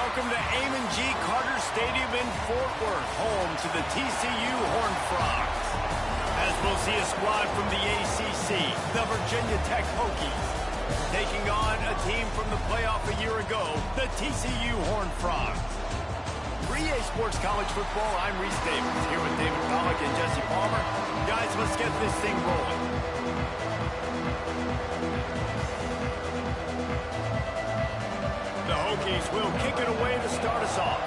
Welcome to Amon G. Carter Stadium in Fort Worth, home to the TCU Horned Frogs. As we'll see a squad from the ACC, the Virginia Tech Hokies, taking on a team from the playoff a year ago, the TCU Horned Frogs. For EA Sports College Football, I'm Reese Davis, here with David Pollack and Jesse Palmer. Guys, let's get this thing rolling. The Hokies will kick it away to start us off.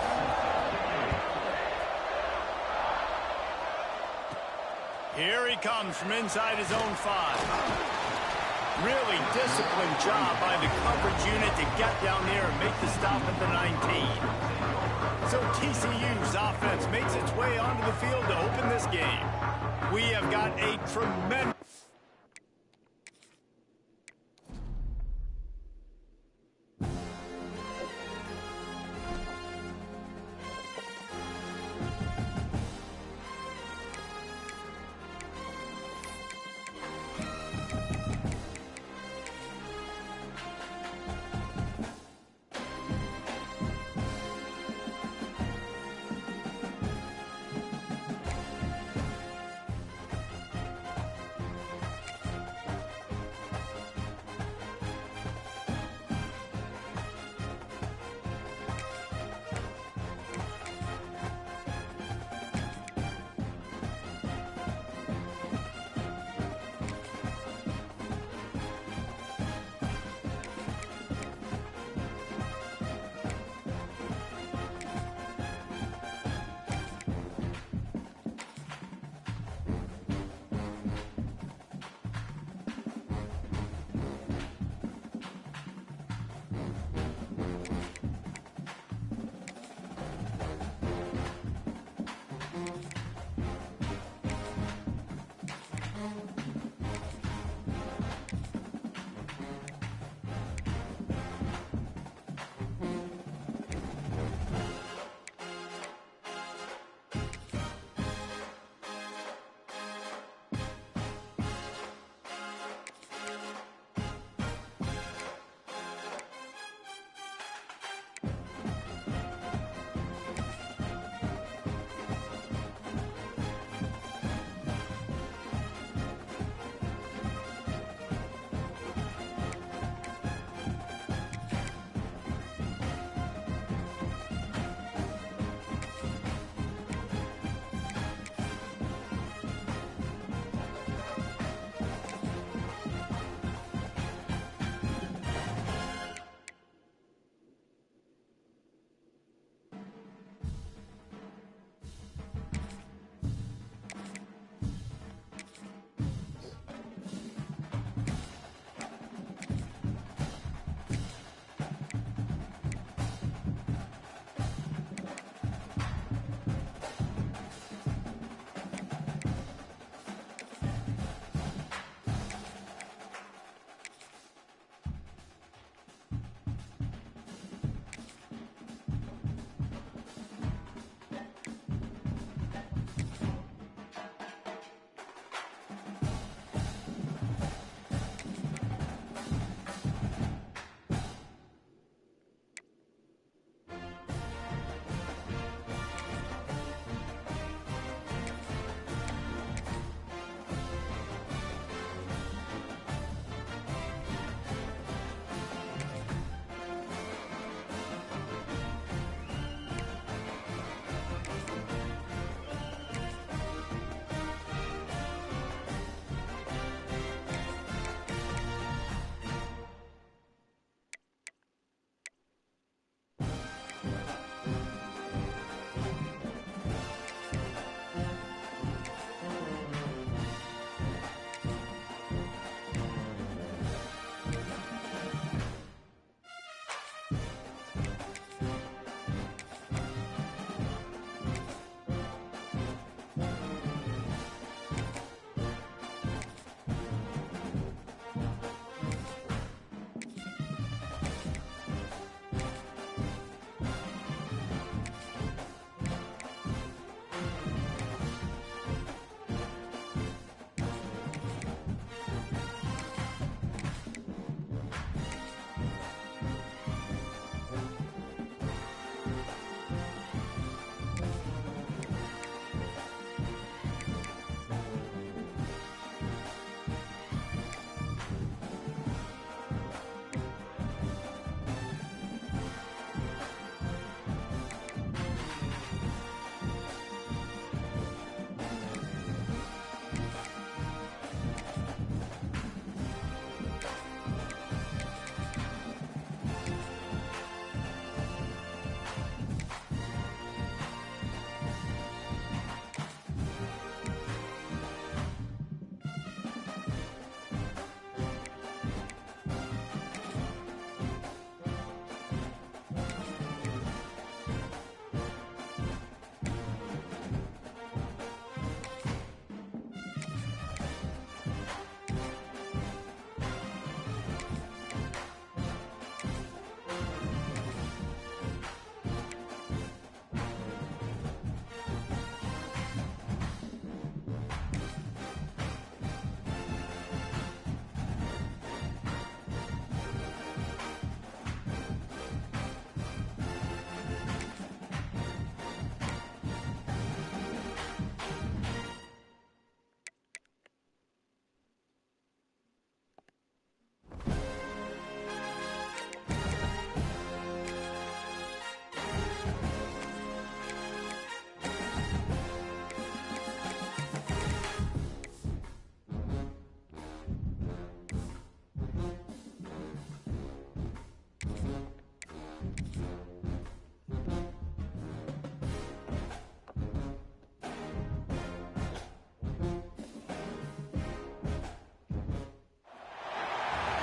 Here he comes from inside his own 5. Really disciplined job by the coverage unit to get down there and make the stop at the 19. So TCU's offense makes its way onto the field to open this game. We have got a tremendous...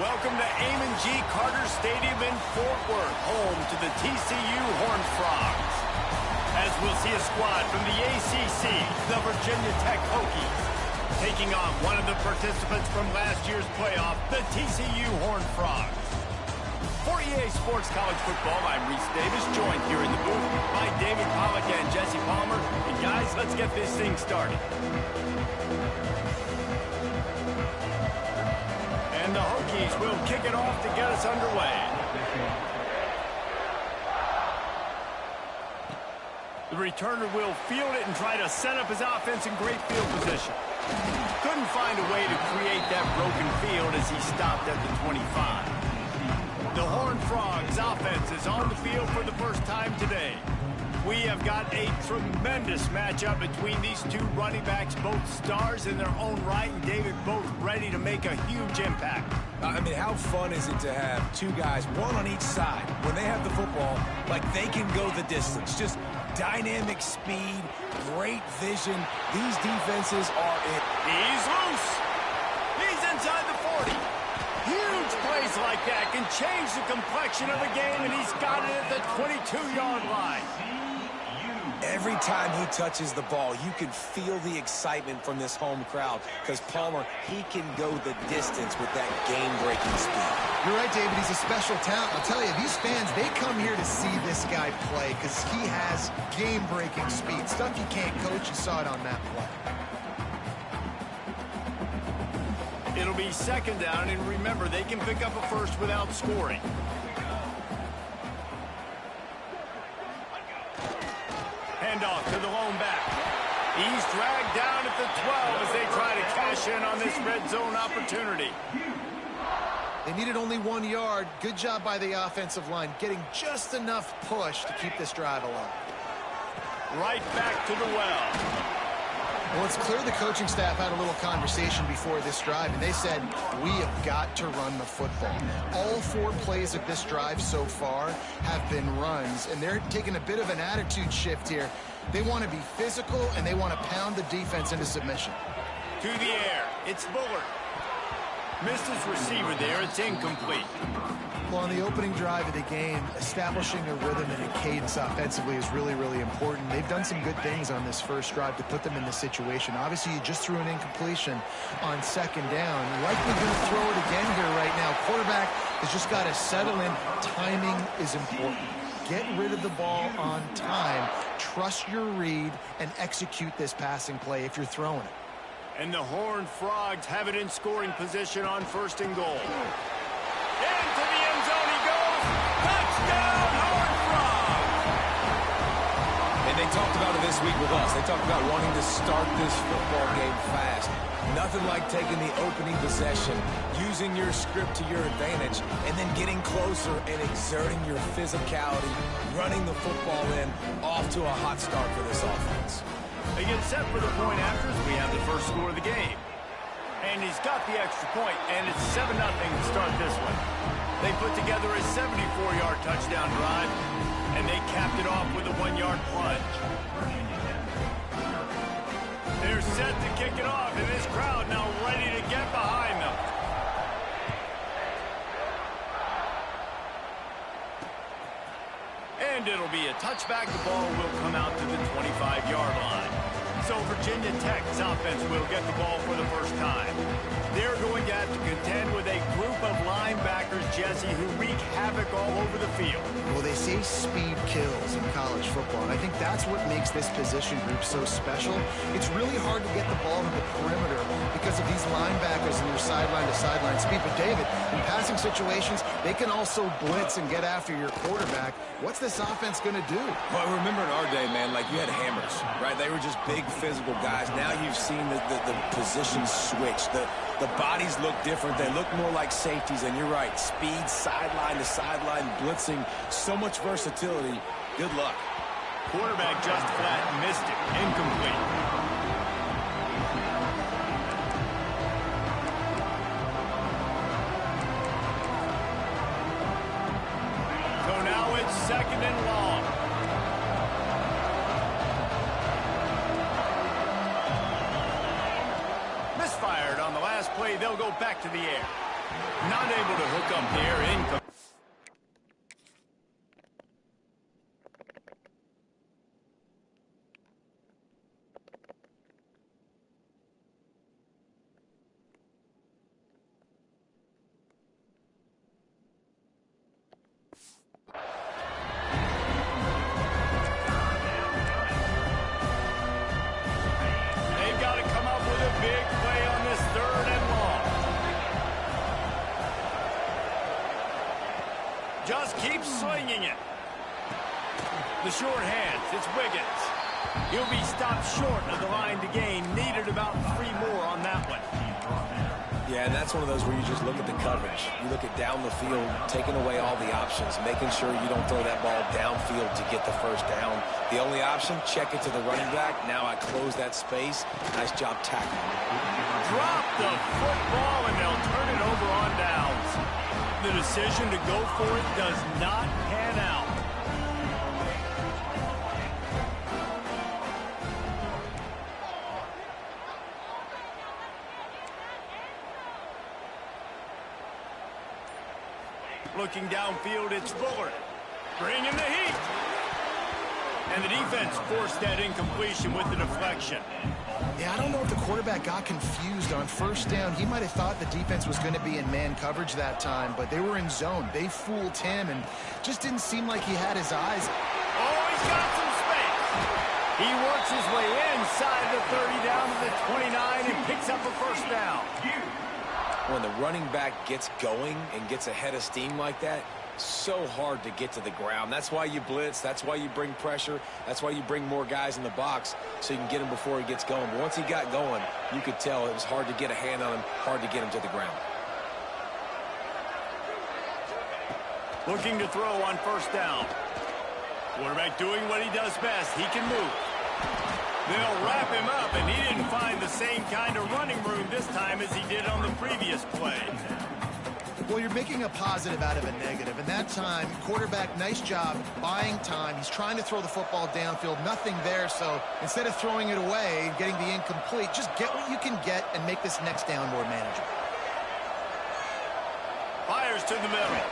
Welcome to Amon G. Carter Stadium in Fort Worth, home to the TCU Horned Frogs. As we'll see a squad from the ACC, the Virginia Tech Hokies, taking on one of the participants from last year's playoff, the TCU Horned Frogs. For EA Sports College Football, I'm Reese Davis, joined here in the booth by David Pollack and Jesse Palmer. And guys, let's get this thing started. And the Hokies will kick it off to get us underway. The returner will field it and try to set up his offense in great field position. Couldn't find a way to create that broken field as he stopped at the 25. The Horned Frogs offense is on the field for the first time today. We have got a tremendous matchup between these two running backs, both stars in their own right, and David, both ready to make a huge impact. I mean, how fun is it to have two guys, one on each side, when they have the football, like they can go the distance. Just dynamic speed, great vision. These defenses are it. He's loose. He's inside the 40. Huge plays like that can change the complexion of a game, and he's got it at the 22-yard line. Every time he touches the ball, you can feel the excitement from this home crowd because Palmer, he can go the distance with that game-breaking speed. You're right, David. He's a special talent. I'll tell you, these fans, they come here to see this guy play because he has game-breaking speed. Stuff you can't coach. You saw it on that play. It'll be second down, and remember, they can pick up a first without scoring. Handoff to the lone back. He's dragged down at the 12 as they try to cash in on this red zone opportunity. They needed only 1 yard. Good job by the offensive line, getting just enough push to keep this drive alive. Right back to the well. Well, it's clear the coaching staff had a little conversation before this drive, and they said, we have got to run the football. All 4 plays of this drive so far have been runs, and they're taking a bit of an attitude shift here. They want to be physical, and they want to pound the defense into submission. To the air. It's Bullard. Missed his receiver there. It's incomplete. Well, on the opening drive of the game, establishing a rhythm and a cadence offensively is really, really important. They've done some good things on this first drive to put them in this situation. Obviously, you just threw an incompletion on second down. Likely going to throw it again here right now. Quarterback has just got to settle in. Timing is important. Get rid of the ball on time. Trust your read and execute this passing play if you're throwing it. And the Horned Frogs have it in scoring position on first and goal. Into the end zone he goes. Touchdown, Horned Frogs! And they talked about it this week with us. They talked about wanting to start this football game fast. Nothing like taking the opening possession, using your script to your advantage, and then getting closer and exerting your physicality, running the football in, off to a hot start for this offense. They get set for the point afters. We have the first score of the game. And he's got the extra point, and it's 7-0 to start this one. They put together a 74-yard touchdown drive, and they capped it off with a 1-yard plunge. They're set to kick it off, and this crowd now ready to get behind them. And it'll be a touchback. The ball will come out to the 25-yard line. So Virginia Tech's offense will get the ball for the first time. They're going to have to contend with a group of linebackers, Jesse, who wreak havoc all over the field. Well, they say speed kills in college football, and I think that's what makes this position group so special. It's really hard to get the ball to the perimeter because of these linebackers and their sideline-to-sideline speed. But, David, in passing situations, they can also blitz and get after your quarterback. What's this offense going to do? Well, remember in our day, man, like you had hammers, right? They were just big physical guys. Now you've seen the position switch. The bodies look different. They look more like safeties, and you're right. Speed, sideline to sideline, blitzing, so much versatility. Good luck. Quarterback just flat missed it. Incomplete. So now it's second and long. Misfired on the last play. They'll go back to the air. Not able to hook up there. They've got to come up with a big play on this 3rd and long. Just keep swinging it. The short hands, it's Wiggins. He'll be stopped short of the line to gain. Needed about 3 more on that one. Yeah, and that's one of those where you just look at the coverage. You look at down the field, taking away all the options, making sure you don't throw that ball downfield to get the first down. The only option, check it to the running back. Now I close that space. Nice job tackling. Drop the football, and they'll turn it over on downs. The decision to go for it does not pan out. Looking downfield, it's Fuller. Bringing the heat. And the defense forced that incompletion with the deflection. Yeah, I don't know if the quarterback got confused on 1st down. He might have thought the defense was going to be in man coverage that time, but they were in zone. They fooled him and just didn't seem like he had his eyes. Oh, he's got some space. He works his way inside the 30 down to the 29 and picks up a 1st down. When the running back gets going and gets ahead of steam like that, so hard to get to the ground. That's why you blitz. That's why you bring pressure. That's why you bring more guys in the box so you can get him before he gets going. But once he got going, you could tell it was hard to get a hand on him, hard to get him to the ground. Looking to throw on 1st down. Quarterback doing what he does best. He can move. They'll wrap him up, and he didn't find the same kind of running room this time as he did on the previous play. Well, you're making a positive out of a negative. And that time, quarterback, nice job buying time. He's trying to throw the football downfield. Nothing there, so instead of throwing it away and getting the incomplete, just get what you can get and make this next down more manageable. Fires to the middle.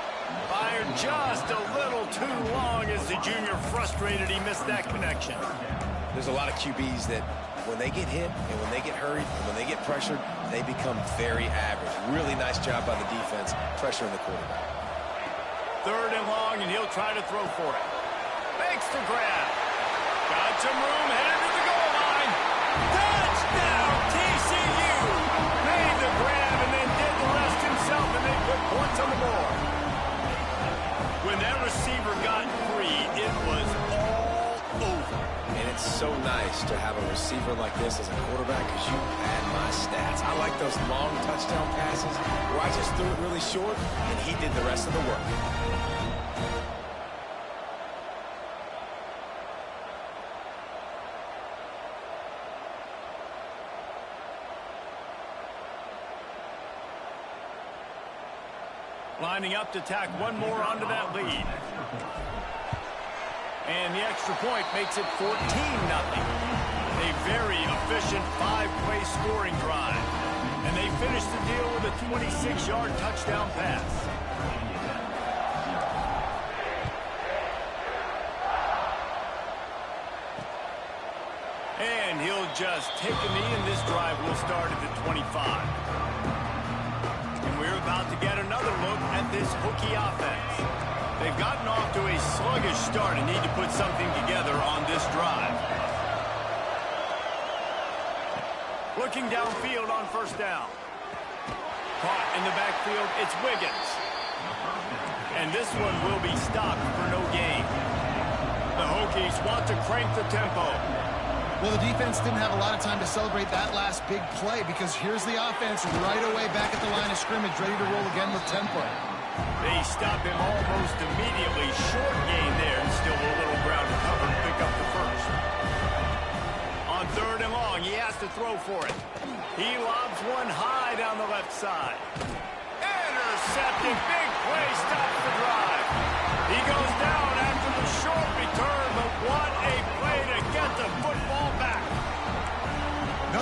Fired just a little too long as the junior frustrated he missed that connection. There's a lot of QBs that when they get hit and when they get hurried and when they get pressured, they become very average. Really nice job by the defense, pressuring the quarterback. 3rd and long, and he'll try to throw for it. Makes the grab. Got some room, headed to the goal line. Touchdown, TCU! Made the grab and then did the rest himself, and they put points on the board. When that receiver got free, it was all over. And it's so nice to have a receiver like this as a quarterback because you add my stats. I like those long touchdown passes where I just threw it really short and he did the rest of the work. Lining up to tack one more onto that lead. And the extra point makes it 14-0. A very efficient 5-play scoring drive. And they finish the deal with a 26-yard touchdown pass. And he'll just take a knee, and this drive will start at the 25. And we're about to get another look at this Hokie offense. They've gotten off to a sluggish start and need to put something together on this drive. Looking downfield on 1st down. Caught in the backfield, it's Wiggins. And this one will be stopped for no gain. The Hokies want to crank the tempo. Well, the defense didn't have a lot of time to celebrate that last big play because here's the offense right away back at the line of scrimmage, ready to roll again with tempo. They stop him almost immediately. Short gain there, and still a little ground to cover to pick up the 1st. On 3rd and long, he has to throw for it. He lobs one high down the left side. Intercepted. Big play stops the drive. He goes down after the short return, but what a play to get the football back.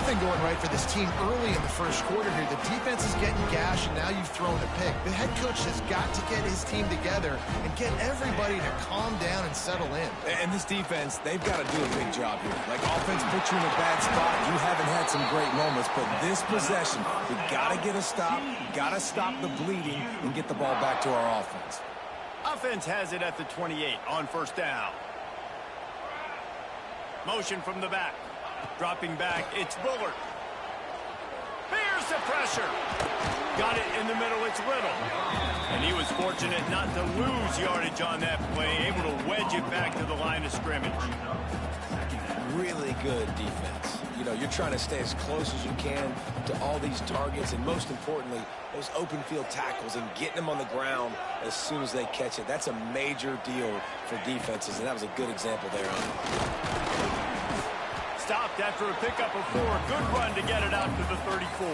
nothing going right for this team early in the first quarter here. The defense is getting gashed, and now you've thrown a pick. The head coach has got to get his team together and get everybody to calm down and settle in. And this defense, they've got to do a big job here. Like, offense put you in a bad spot. You haven't had some great moments, but this possession, we got to get a stop, got to stop the bleeding, and get the ball back to our offense. Offense has it at the 28 on first down. Motion from the back. Dropping back, it's Bullard. Here's the pressure. Got it in the middle, it's Little. And he was fortunate not to lose yardage on that play, able to wedge it back to the line of scrimmage. Really good defense. You know, you're trying to stay as close as you can to all these targets, and most importantly, those open field tackles and getting them on the ground as soon as they catch it. That's a major deal for defenses, and that was a good example there on it. Stopped after a pickup of 4. Good run to get it out to the 34.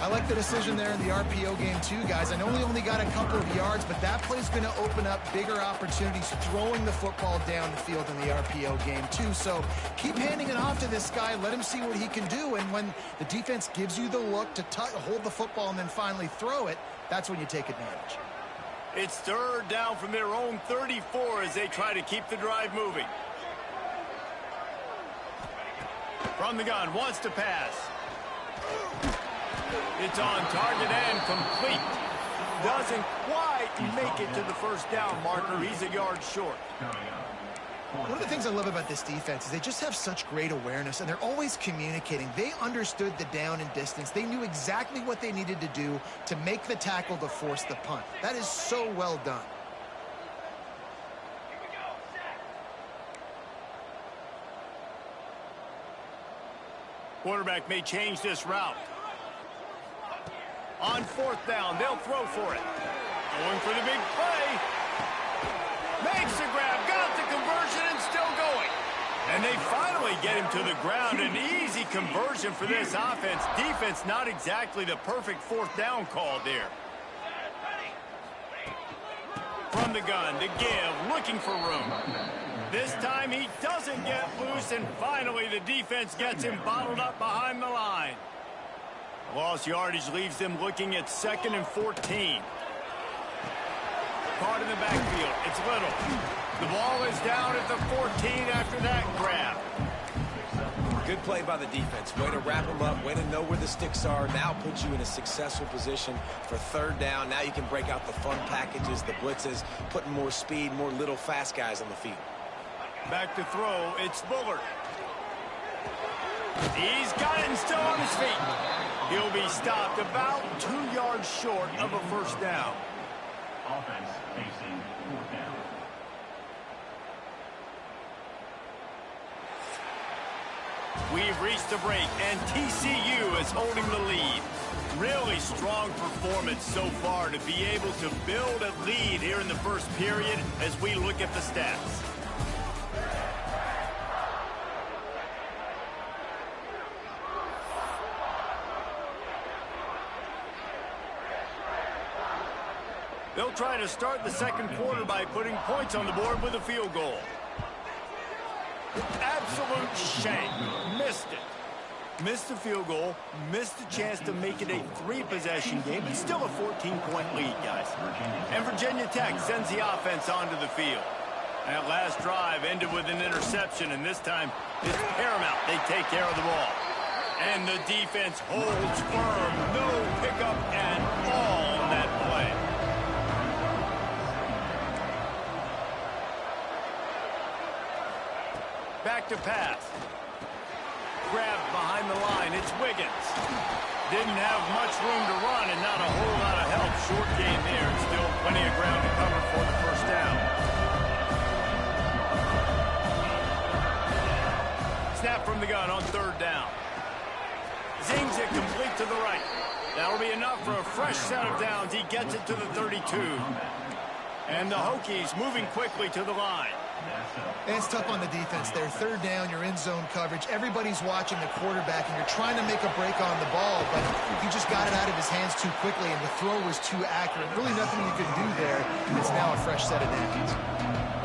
I like the decision there in the RPO game too, guys. I know he only got a couple of yards, but that play's going to open up bigger opportunities throwing the football down the field in the RPO game too. So keep handing it off to this guy. Let him see what he can do. And when the defense gives you the look to hold the football and then finally throw it, that's when you take advantage. It's third down from their own 34 as they try to keep the drive moving. From the gun, wants to pass. It's on target and complete. Doesn't quite make it to the first down marker. He's a yard short. One of the things I love about this defense is they just have such great awareness, and they're always communicating. They understood the down and distance. They knew exactly what they needed to do to make the tackle to force the punt. That is so well done. Quarterback may change this route. On fourth down, they'll throw for it. Going for the big play. Makes the grab, got the conversion, and still going. And they finally get him to the ground. An easy conversion for this offense. Defense, not exactly the perfect fourth down call there. From the gun to give, looking for room. This time he doesn't get loose, and finally the defense gets him bottled up behind the line. Lost yardage leaves them looking at 2nd and 14. Caught in the backfield. It's Little. The ball is down at the 14 after that grab. Good play by the defense. Way to wrap them up. Way to know where the sticks are. Now puts you in a successful position for third down. Now you can break out the fun packages, the blitzes, putting more speed, more little fast guys on the field. Back to throw, it's Bullard. He's got it and still on his feet. He'll be stopped about 2 yards short of a first down. Offense facing fourth down. We've reached the break, and TCU is holding the lead. Really strong performance so far to be able to build a lead here in the first period as we look at the stats. They'll try to start the second quarter by putting points on the board with a field goal. Absolute shank. Missed it. Missed the field goal. Missed the chance to make it a 3-possession game. It's still a 14-point lead, guys. And Virginia Tech sends the offense onto the field. That last drive ended with an interception, and this time it's paramount. They take care of the ball. And the defense holds firm. No pickup at all on that play. Back to pass. Grabbed behind the line. It's Wiggins. Didn't have much room to run and not a whole lot of help. Short game there. And still plenty of ground to cover for the first down. Snap from the gun on third down. Zings it complete to the right. That'll be enough for a fresh set of downs. He gets it to the 32. And the Hokies moving quickly to the line. And it's tough on the defense there. Third down, you're in zone coverage. Everybody's watching the quarterback, and you're trying to make a break on the ball, but he just got it out of his hands too quickly, and the throw was too accurate. Really nothing you could do there. It's now a fresh set of downs.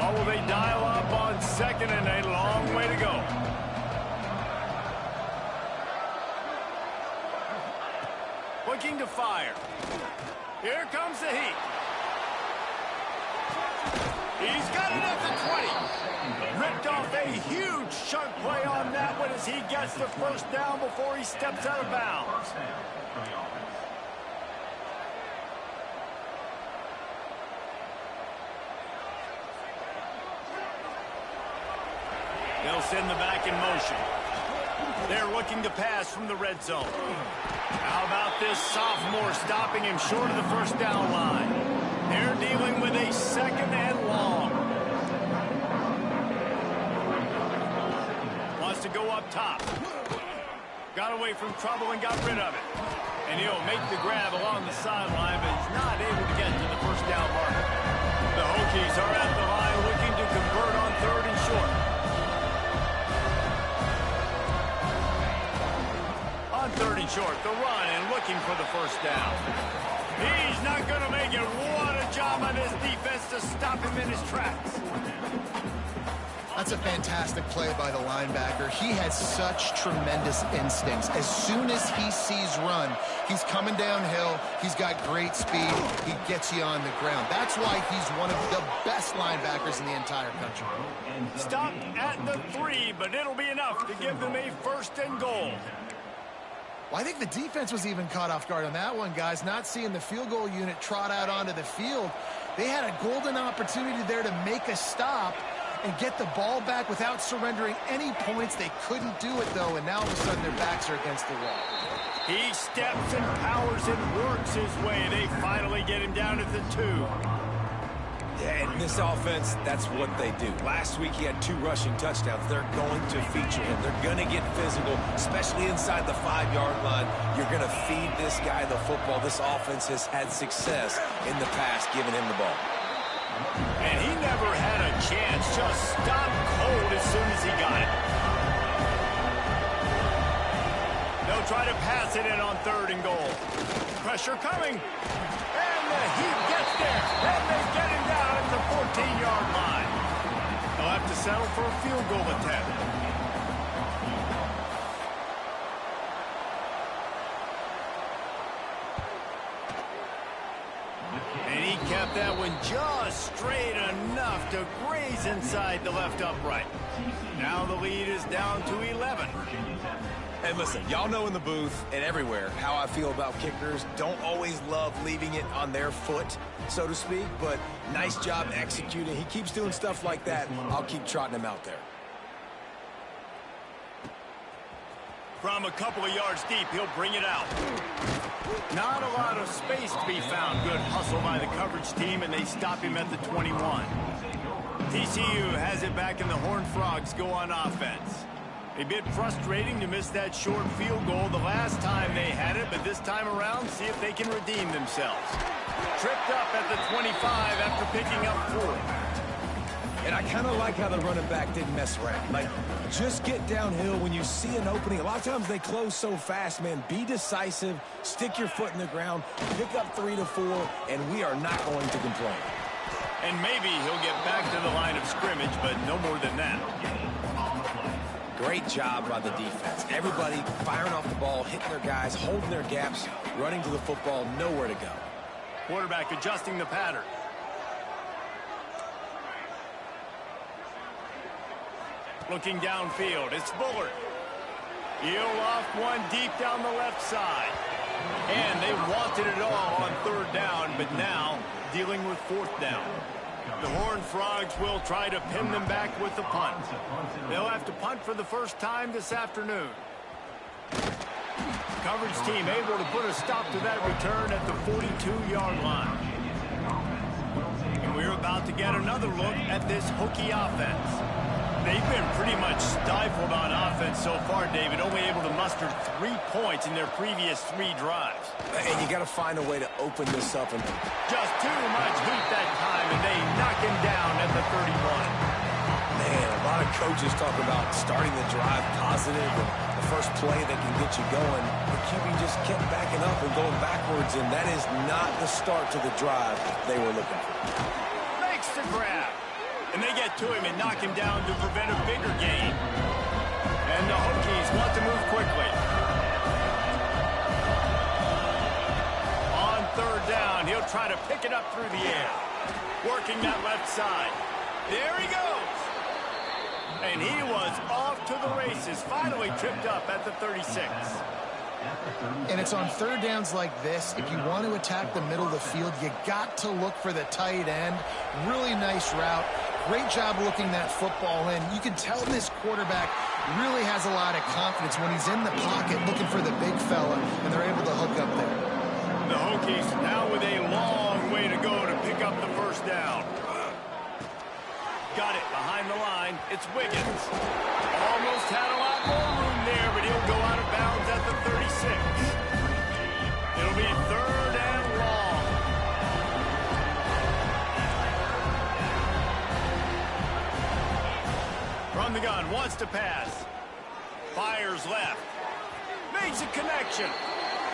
What will they dial up on second, and a long way to go? looking to fire. Here comes the heat. He's got it at the 20. Ripped off a huge chunk play on that one as he gets the first down before he steps out of bounds. They'll send the back in motion. They're looking to pass from the red zone. How about this sophomore stopping him short of the first down line? They're dealing with a second and long. Wants to go up top. Got away from trouble and got rid of it. And he'll make the grab along the sideline, but he's not able to get to the first down marker. The Hokies are at the line looking to convert on 3rd and short. On 3rd and short, the run and looking for the first down. He's not going to make it. What a job on his defense to stop him in his tracks. That's a fantastic play by the linebacker. He has such tremendous instincts. As soon as he sees run, he's coming downhill. He's got great speed. He gets you on the ground. That's why he's one of the best linebackers in the entire country. Stopped at the 3, but it'll be enough to give them a 1st and goal. Well, I think the defense was even caught off guard on that one, guys. Not seeing the field goal unit trot out onto the field. They had a golden opportunity there to make a stop and get the ball back without surrendering any points. They couldn't do it, though, and now all of a sudden their backs are against the wall. He steps and powers and works his way. They finally get him down at the 2. Yeah, and this offense, that's what they do. Last week he had 2 rushing touchdowns. They're going to feature him. They're going to get physical, especially inside the 5-yard line. You're going to feed this guy the football. This offense has had success in the past giving him the ball. And he never had a chance. Just stopped cold as soon as he got it. They'll try to pass it in on 3rd and goal. Pressure coming. And the Heat gets there. And they get him down at the 14-yard line. They'll have to settle for a field goal attempt. And he kept that one just straight enough to graze inside the left upright. Now the lead is down to 11. And listen, y'all know in the booth and everywhere how I feel about kickers. Don't always love leaving it on their foot, so to speak, but nice job executing. He keeps doing stuff like that. I'll keep trotting him out there. From a couple of yards deep, he'll bring it out. Not a lot of space to be found. Good hustle by the coverage team, and they stop him at the 21. TCU has it back, and the Horned Frogs go on offense. A bit frustrating to miss that short field goal the last time they had it, but this time around, see if they can redeem themselves. Tripped up at the 25 after picking up 4. And I kind of like how the running back didn't mess around. Like, just get downhill when you see an opening. A lot of times they close so fast, man. Be decisive, stick your foot in the ground, pick up 3 to 4, and we are not going to complain. And maybe he'll get back to the line of scrimmage, but no more than that. Great job by the defense. Everybody firing off the ball, hitting their guys, holding their gaps, running to the football, nowhere to go. Quarterback adjusting the pattern. Looking downfield, it's Bullard. He'll off one deep down the left side. And they wanted it all on 3rd down, but now dealing with 4th down. The Horned Frogs will try to pin them back with the punt. They'll have to punt for the first time this afternoon. Coverage team able to put a stop to that return at the 42-yard line. And we're about to get another look at this Hokie offense. They've been pretty much stifled on offense so far, David, only able to muster 3 points in their previous 3 drives. And you got to find a way to open this up. And just too much heat that time, and they knock him down at the 31. Man, a lot of coaches talk about starting the drive positive and the first play that can get you going. The QB just kept backing up and going backwards, and that is not the start to the drive they were looking for. Makes the grab. And they get to him and knock him down to prevent a bigger gain. And the Hokies want to move quickly. try to pick it up through the air. Working that left side. There he goes. And he was off to the races. Finally tripped up at the 36. And it's on third downs like this. If you want to attack the middle of the field, you got to look for the tight end. Really nice route. Great job looking that football in. You can tell this quarterback really has a lot of confidence when he's in the pocket looking for the big fella, and they're able to hook up there. The Hokies now with a long way to go to pick up the first down. Got it behind the line. It's Wiggins. Almost had a lot more room there, but he'll go out of bounds at the 36. It'll be third and long. From the gun, wants to pass. Fires left. Makes a connection.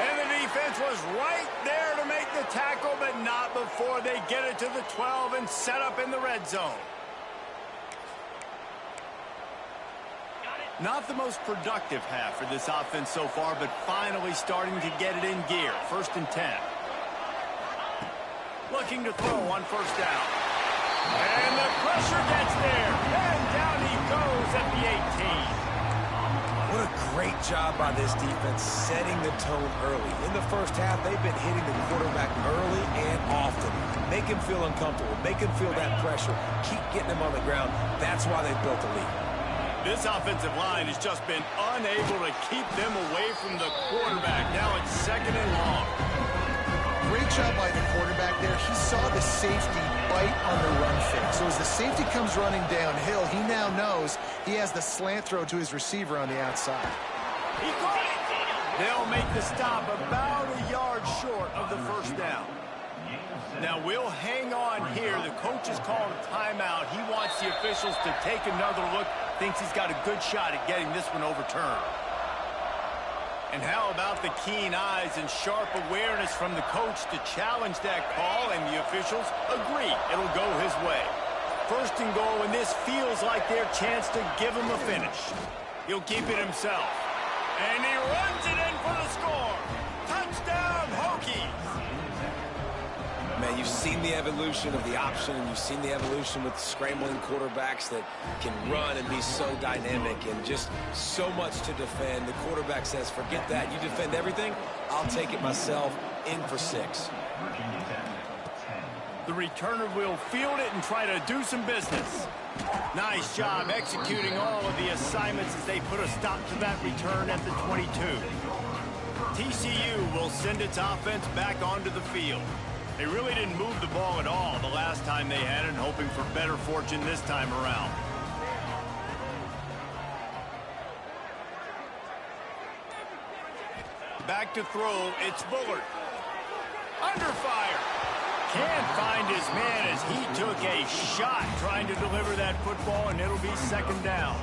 And the defense was right there to make the tackle, but not before they get it to the 12 and set up in the red zone. Not the most productive half for this offense so far, but finally starting to get it in gear. First and 10. Looking to throw on first down. And the pressure gets there. And down he goes at the 18. What a great job by this defense setting the tone early. In the first half, they've been hitting the quarterback early and often. Make him feel uncomfortable. Make him feel that pressure. Keep getting him on the ground. That's why they built the lead. This offensive line has just been unable to keep them away from the quarterback. Now it's second and long. Great job by the quarterback there. He saw the safety bite on the run fake. So as the safety comes running downhill, he now knows he has the slant throw to his receiver on the outside. He caught it. They'll make the stop about a yard short of the first down. Now we'll hang on here. The coach has called a timeout. He wants the officials to take another look. Thinks he's got a good shot at getting this one overturned. And how about the keen eyes and sharp awareness from the coach to challenge that call, and the officials agree it'll go his way. First and goal, and this feels like their chance to give him a finish. He'll keep it himself. And he runs it in for the score. Touchdown, Hokies! Man, you've seen the evolution of the option, and you've seen the evolution with scrambling quarterbacks that can run and be so dynamic and just so much to defend. The quarterback says, forget that. You defend everything, I'll take it myself. In for 6. The returner will field it and try to do some business. Nice job executing all of the assignments as they put a stop to that return at the 22. TCU will send its offense back onto the field. They really didn't move the ball at all the last time they had it, and hoping for better fortune this time around. Back to throw, it's Bullard. Under fire. Can't find his man as he took a shot trying to deliver that football, and it'll be second down.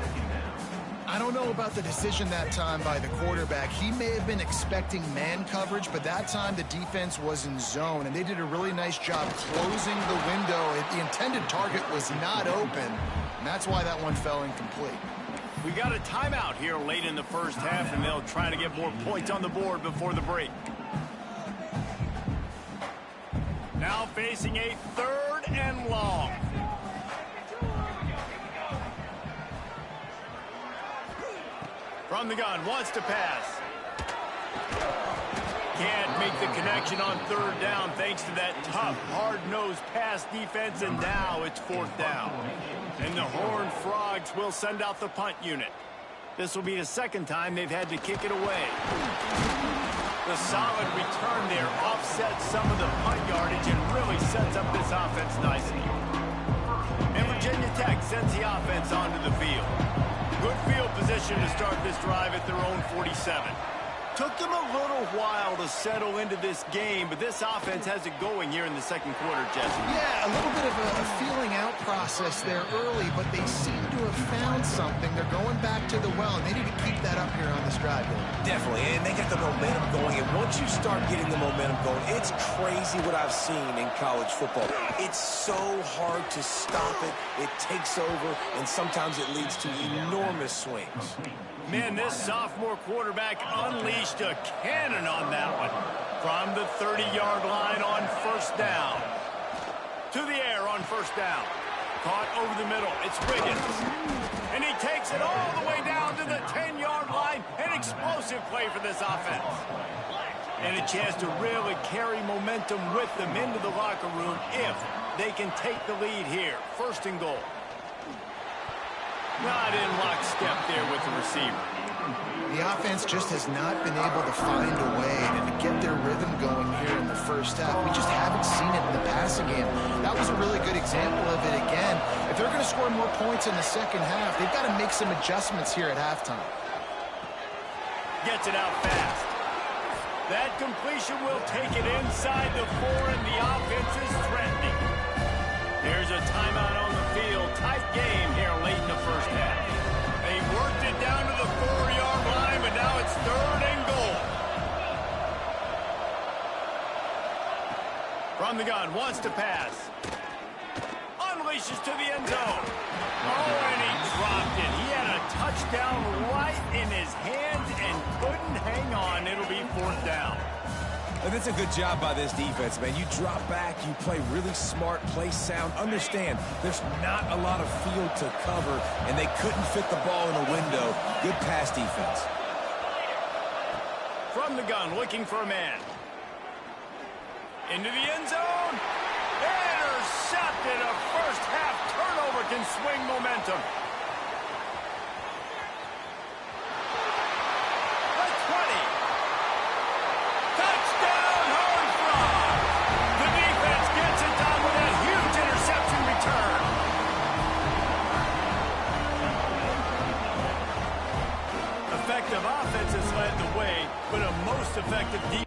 I don't know about the decision that time by the quarterback. He may have been expecting man coverage, but that time the defense was in zone, and they did a really nice job closing the window. The intended target was not open, and that's why that one fell incomplete. We got a timeout here late in the first half, and they'll try to get more points on the board before the break. Now facing a third and long. From the gun, wants to pass. Can't make the connection on third down thanks to that tough, hard-nosed pass defense, and now it's fourth down. And the Horned Frogs will send out the punt unit. This will be the second time they've had to kick it away. The solid return there offsets some of the punt yardage and really sets up this offense nicely. And Virginia Tech sends the offense onto the field. Good field position to start this drive at their own 47. Took them a little while to settle into this game, but this offense has it going here in the second quarter, Jesse. Yeah, a little bit of a feeling out process there early, but they seem to have found something. They're going back to the well, and they need to keep that up here on this drive. Definitely, and they get the momentum going, and once you start getting the momentum going, it's crazy what I've seen in college football. It's so hard to stop it. It takes over, and sometimes it leads to enormous swings. Man, this sophomore quarterback unleashed a cannon on that one. From the 30-yard line on first down. To the air on first down. Caught over the middle. It's Wiggins. And he takes it all the way down to the 10-yard line. An explosive play for this offense. And a chance to really carry momentum with them into the locker room if they can take the lead here. First and goal. Not in lockstep there with the receiver. The offense just has not been able to find a way to get their rhythm going here in the first half. We just haven't seen it in the passing game. That was a really good example of it again. If they're going to score more points in the second half, they've got to make some adjustments here at halftime. Gets it out fast. That completion will take it inside the 4, and the offense is threatening. Here's a timeout on the field. Tight game here late in the first half. They worked it down to the 4-yard line, but now it's third and goal. From the gun, wants to pass. Unleashes to the end zone. Oh, and he dropped it. He had a touchdown right in his hands and couldn't hang on. It'll be fourth down. And that's a good job by this defense, man. You drop back, you play really smart, play sound. Understand, there's not a lot of field to cover, and they couldn't fit the ball in a window. Good pass defense. From the gun, looking for a man. Into the end zone. Intercepted. A first-half turnover can swing momentum. The 20. Touchdown, Horned Frogs. The defense gets it done with a huge interception return. Effective offense has led the way, but a most effective defense.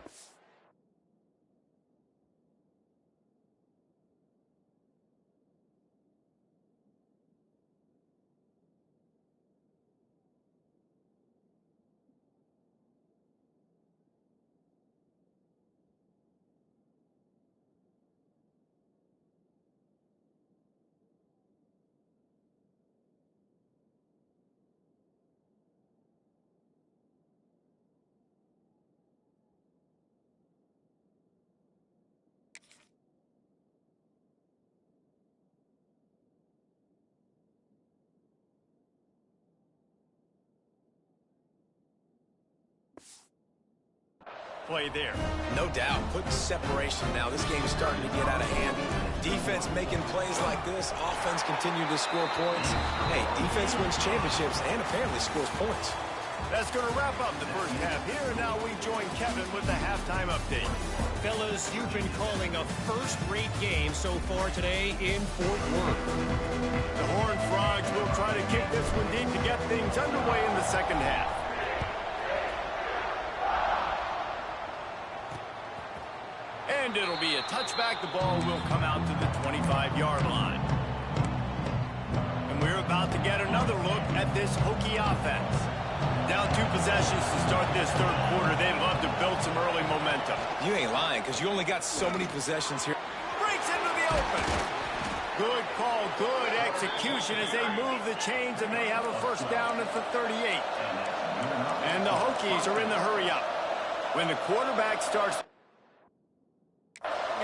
Play there. No doubt. Putting separation now. This game is starting to get out of hand. Defense making plays like this. Offense continue to score points. Hey, defense wins championships and apparently scores points. That's going to wrap up the first half here. And now we join Kevin with the halftime update. Fellas, you've been calling a first-rate game so far today in Fort Worth. The Horned Frogs will try to kick this one deep to get things underway in the second half. And it'll be a touchback. The ball will come out to the 25-yard line. And we're about to get another look at this Hokie offense. Down 2 possessions to start this third quarter. They'd love to build some early momentum. You ain't lying, because you only got so many possessions here. Breaks into the open. Good call, good execution as they move the chains, and they have a first down at the 38. And the Hokies are in the hurry-up. When the quarterback starts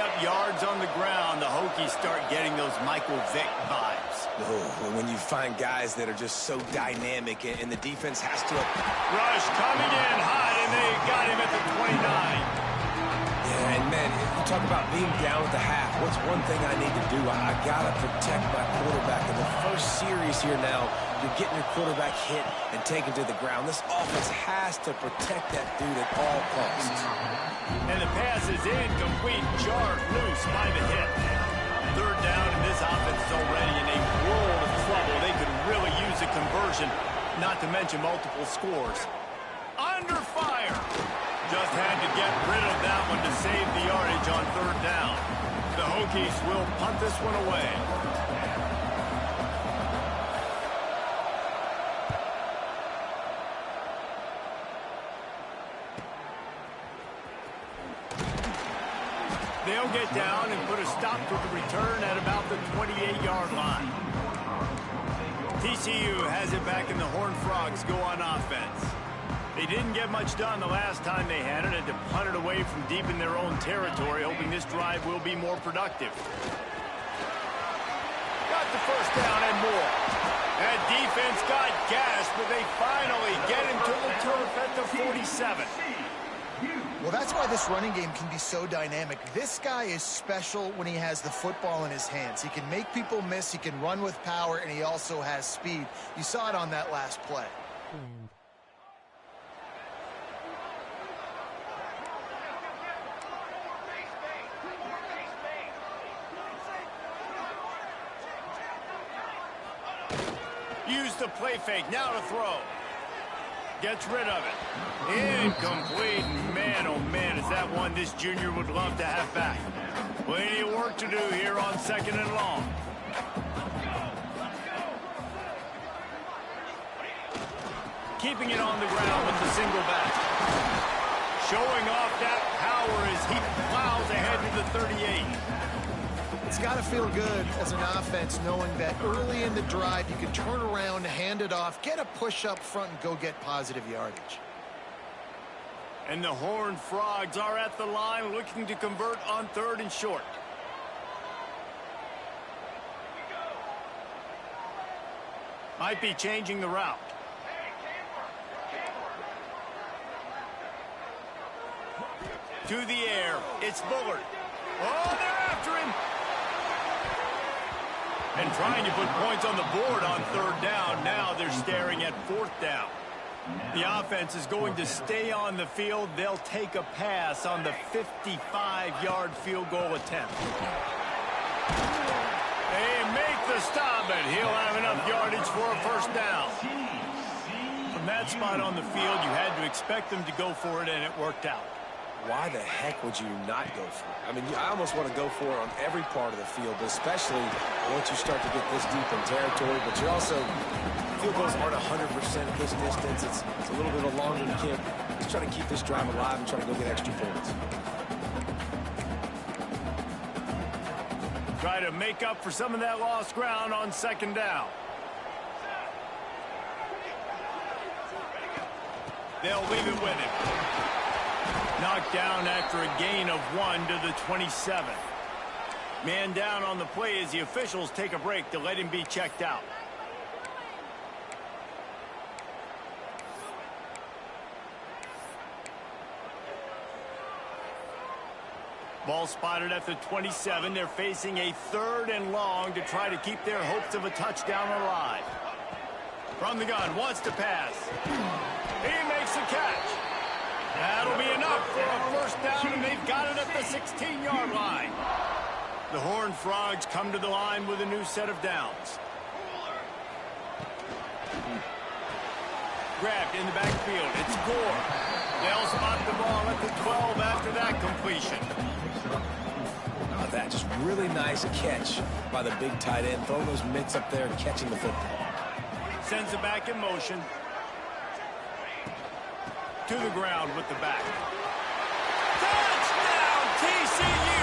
up yards on the ground, the Hokies start getting those Michael Vick vibes. Oh, when you find guys that are just so dynamic and the defense has to... Rush coming in hot, and they got him at the 29. Yeah, and man, you talk about being down at the half. What's one thing I need to do? I got to protect my quarterback. In the first series here now, you're getting your quarterback hit and taken to the ground. This offense has to protect that dude at all costs. And the pass is incomplete, jarred loose by the hit. Third down, and this offense is already in a world of trouble. They could really use a conversion, not to mention multiple scores. Under fire. Just had to get rid of that one to save the yardage on third down. The Hokies will punt this one away. They'll get down and put a stop to the return at about the 28-yard line. TCU has it back, and the Horned Frogs go on offense. They didn't get much done the last time they had it, and to punt it away from deep in their own territory, hoping this drive will be more productive. Got the first down and more. That defense got gashed, but they finally get him to the turf at the 47. Well, that's why this running game can be so dynamic. This guy is special when he has the football in his hands. He can make people miss, he can run with power, and he also has speed. You saw it on that last play. Use the play fake, now to throw. Gets rid of it. Incomplete. Man, oh man, is that one this junior would love to have back. Plenty of work to do here on 2nd and long. Keeping it on the ground with the single back. Showing off that power as he plows ahead to the 38. It's got to feel good as an offense knowing that early in the drive you can turn around, hand it off, get a push up front, and go get positive yardage. And the Horned Frogs are at the line looking to convert on 3rd and short. Might be changing the route. To the air. It's Bullard. Oh, they're after him. And trying to put points on the board on 3rd down. Now they're staring at 4th down. The offense is going to stay on the field. They'll take a pass on the 55-yard field goal attempt. They make the stop, and he'll have enough yardage for a 1st down. From that spot on the field, you had to expect them to go for it, and it worked out. Why the heck would you not go for it? I mean, I almost want to go for it on every part of the field, but especially once you start to get this deep in territory. But you're also, field goals aren't 100% at this distance. It's a little bit of a longer kick. Just trying to keep this drive alive and trying to go get extra points. Try to make up for some of that lost ground on 2nd down. They'll leave it with him. Knocked down after a gain of 1 to the 27. Man down on the play as the officials take a break to let him be checked out. Ball spotted at the 27. They're facing a 3rd and long to try to keep their hopes of a touchdown alive. From the gun, wants to pass. He makes the catch. That'll be enough for a 1st down, and they've got it at the 16-yard line. The Horned Frogs come to the line with a new set of downs. Grabbed in the backfield. It's Gore. They'll spot the ball at the 12 after that completion. That just really nice catch by the big tight end. Throwing those mitts up there and catching the football. Sends it back in motion. To the ground with the back. Touchdown, TCU!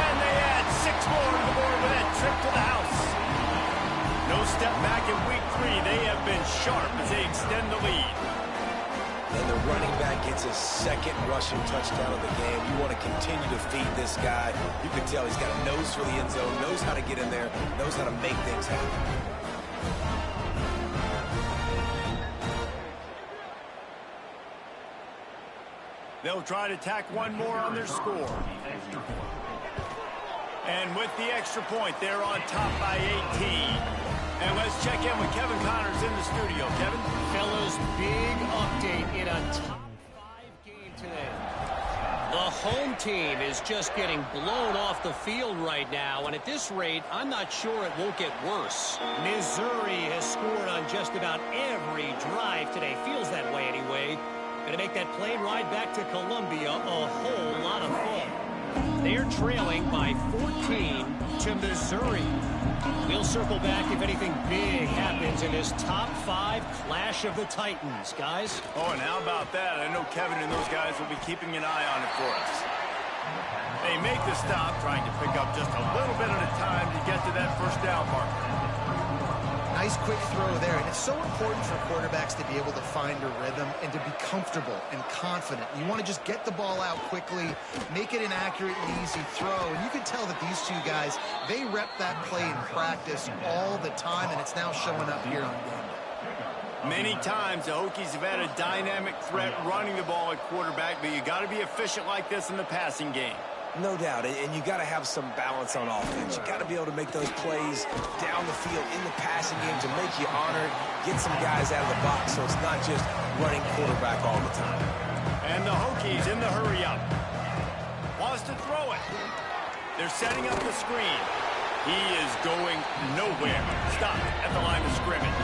And they add 6 more to the board with that trip to the house. No step back in week 3. They have been sharp as they extend the lead. And the running back gets his 2nd rushing touchdown of the game. You want to continue to feed this guy. You can tell he's got a nose for the end zone, knows how to get in there, knows how to make things happen. They'll try to tack 1 more on their score. And with the extra point, they're on top by 18. And let's check in with Kevin Connors in the studio. Kevin? Fellas, big update in a top 5 game today. The home team is just getting blown off the field right now, and at this rate, I'm not sure it won't get worse. Missouri has scored on just about every drive today. Feels that way anyway. Going to make that plane ride back to Columbia a whole lot of fun. They're trailing by 14 to Missouri. We'll circle back if anything big happens in this top 5 clash of the Titans, guys. Oh, and how about that? I know Kevin and those guys will be keeping an eye on it for us. They make the stop, trying to pick up just a little bit at a time to get to that 1st down marker. Nice quick throw there, and it's so important for quarterbacks to be able to find a rhythm and to be comfortable and confident. You want to just get the ball out quickly, make it an accurate and easy throw, and you can tell that these two guys, they rep that play in practice all the time, and it's now showing up here on game day. Many times the Hokies have had a dynamic threat running the ball at quarterback, but you got to be efficient like this in the passing game. No doubt, and you got to have some balance on offense. You got to be able to make those plays down the field in the passing game to make you honor it, get some guys out of the box so it's not just running quarterback all the time. And the Hokies in the hurry up. Wants to throw it. They're setting up the screen. He is going nowhere. Stop at the line of scrimmage.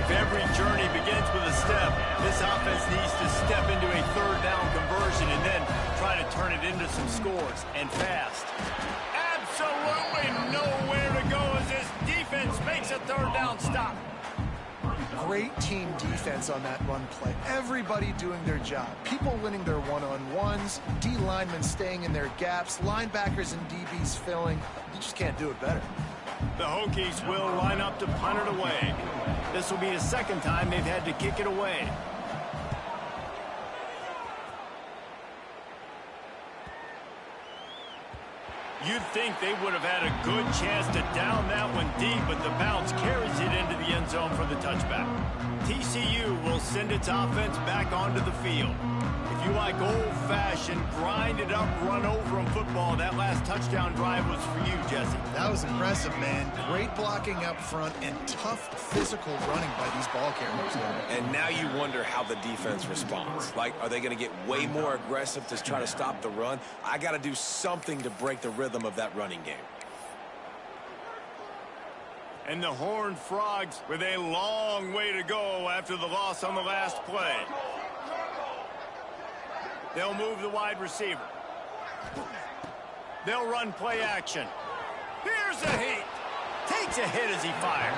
If every journey begins with a step, this offense needs to step into a third down conversion and then try to turn it into some scores, and fast. Absolutely nowhere to go as this defense makes a third down stop. Great team defense on that run play. Everybody doing their job. People winning their one-on-ones, D linemen staying in their gaps, linebackers and DBs filling. You just can't do it better. The Hokies will line up to punt it away. This will be the second time they've had to kick it away. You'd think they would have had a good chance to down that one deep, but the bounce carries it into the end zone for the touchback. TCU will send its offense back onto the field. If you like old-fashioned, grind-it-up, run-over-'em football, that last touchdown drive was for you, Jesse. That was impressive, man. Great blocking up front and tough physical running by these ball carriers. And now you wonder how the defense responds. Like, are they going to get way more aggressive to try to stop the run? I got to do something to break the rhythm of that running game. And the Horned Frogs with a long way to go after the loss on the last play. They'll move the wide receiver. They'll run play action. Here's a hit. Takes a hit as he fires.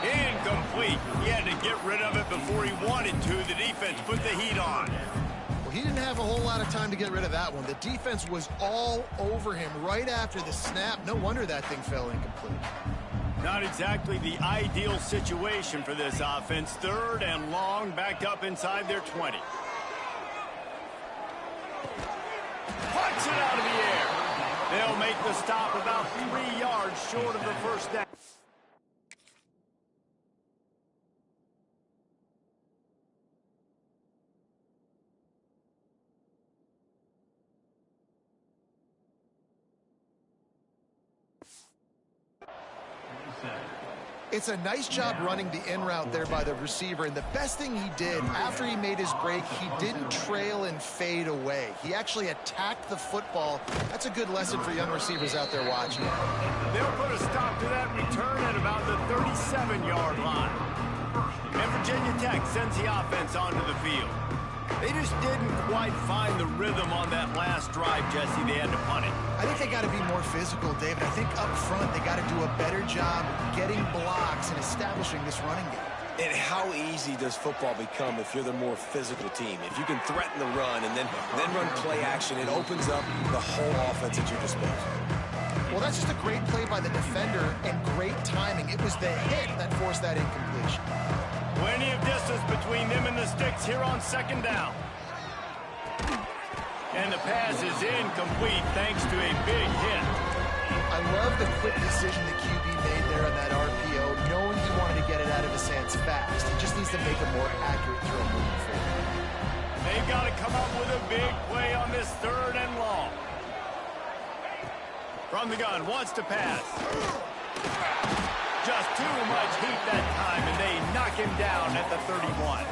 Incomplete. He had to get rid of it before he wanted to. The defense put the heat on. Well, he didn't have a whole lot of time to get rid of that one. The defense was all over him right after the snap. No wonder that thing fell incomplete. Not exactly the ideal situation for this offense. Third and long, backed up inside their 20. Punch it out of the air. They'll make the stop about 3 yards short of the first down. It's a nice job running the in route there by the receiver, and the best thing he did after he made his break, he didn't trail and fade away. He actually attacked the football. That's a good lesson for young receivers out there watching. They'll put a stop to that return at about the 37-yard line. And Virginia Tech sends the offense onto the field. They just didn't quite find the rhythm on that last drive, Jesse. They had to punt it. I think they got to be more physical, David. I think up front they got to do a better job getting blocks and establishing this running game. And how easy does football become if you're the more physical team? If you can threaten the run and then run play action, it opens up the whole offense at your disposal. Well, that's just a great play by the defender and great timing. It was the hit that forced that incompletion. Plenty of distance between them and the sticks here on second down. And the pass is incomplete thanks to a big hit. I love the quick decision the QB made there on that RPO, knowing he wanted to get it out of his hands fast. He just needs to make a more accurate throw moving forward. They've got to come up with a big play on this third and long. From the gun, wants to pass. Just too much heat that time, and they knock him down at the 31.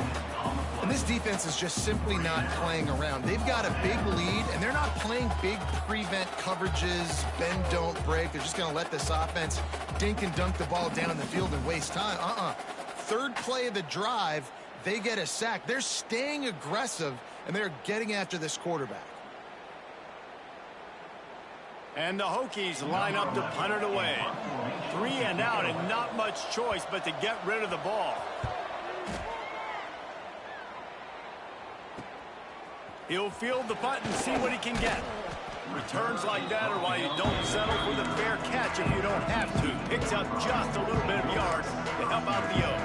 And this defense is just simply not playing around. They've got a big lead, and they're not playing big prevent coverages, bend, don't break. They're just going to let this offense dink and dunk the ball down the field and waste time. Third play of the drive, they get a sack. They're staying aggressive, and they're getting after this quarterback. And the Hokies line up to punt it away. 3 and out, and not much choice but to get rid of the ball. He'll field the punt and see what he can get. Returns like that are why you don't settle for the fair catch. catch if you don't have to. Picks up just a little bit of yards to help out the Oak.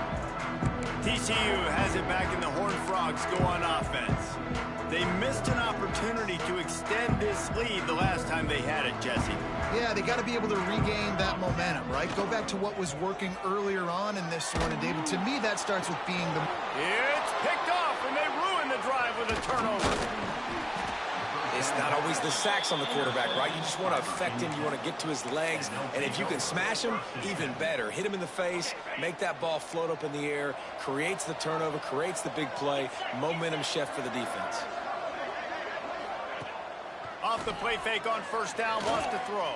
TCU has it back, and the Horned Frogs go on offense. They missed an opportunity to extend this lead the last time they had it, Jesse. Yeah, they got to be able to regain that momentum, right? Go back to what was working earlier on in this one, and David, to me, that starts with being the... It's picked off, and they ruin the drive with a turnover. It's not always the sacks on the quarterback, right? You just want to affect him. You want to get to his legs. And if you can smash him, even better. Hit him in the face, make that ball float up in the air, creates the turnover, creates the big play. Momentum shift for the defense. Off the play fake on first down, wants to throw.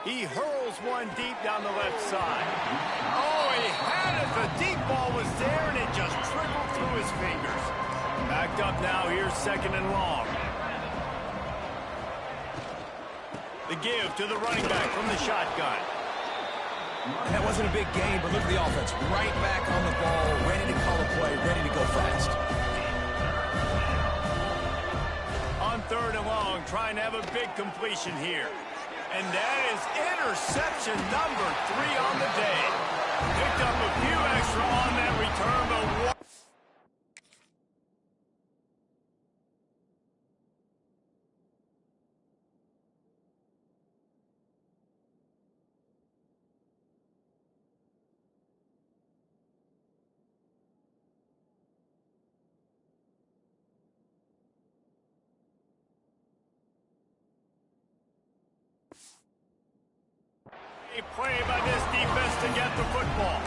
He hurls one deep down the left side. Oh, he had it. The deep ball was there, and it just trickled through his fingers. Backed up now. Here's second and long. The give to the running back from the shotgun. And that wasn't a big gain, but look at the offense. Right back on the ball, ready to call a play, ready to go fast. On third and long, trying to have a big completion here. And that is interception number 3 on the day. Picked up a few extra on that return, but one. A play by this defense to get the football.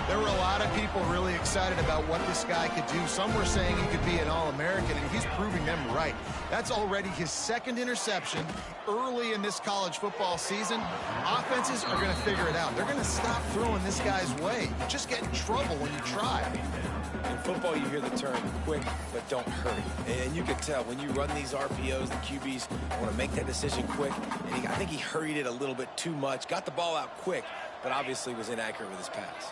There were a lot of people really excited about what this guy could do. Some were saying he could be an All-American, and he's proving them right. That's already his second interception early in this college football season. Offenses are going to figure it out. They're going to stop throwing this guy's way. You just get in trouble when you try. In football, you hear the term quick, but don't hurry. And you can tell when you run these RPOs, the QBs want to make that decision quick. And I think he hurried it a little bit too much. Got the ball out quick, but obviously was inaccurate with his pass.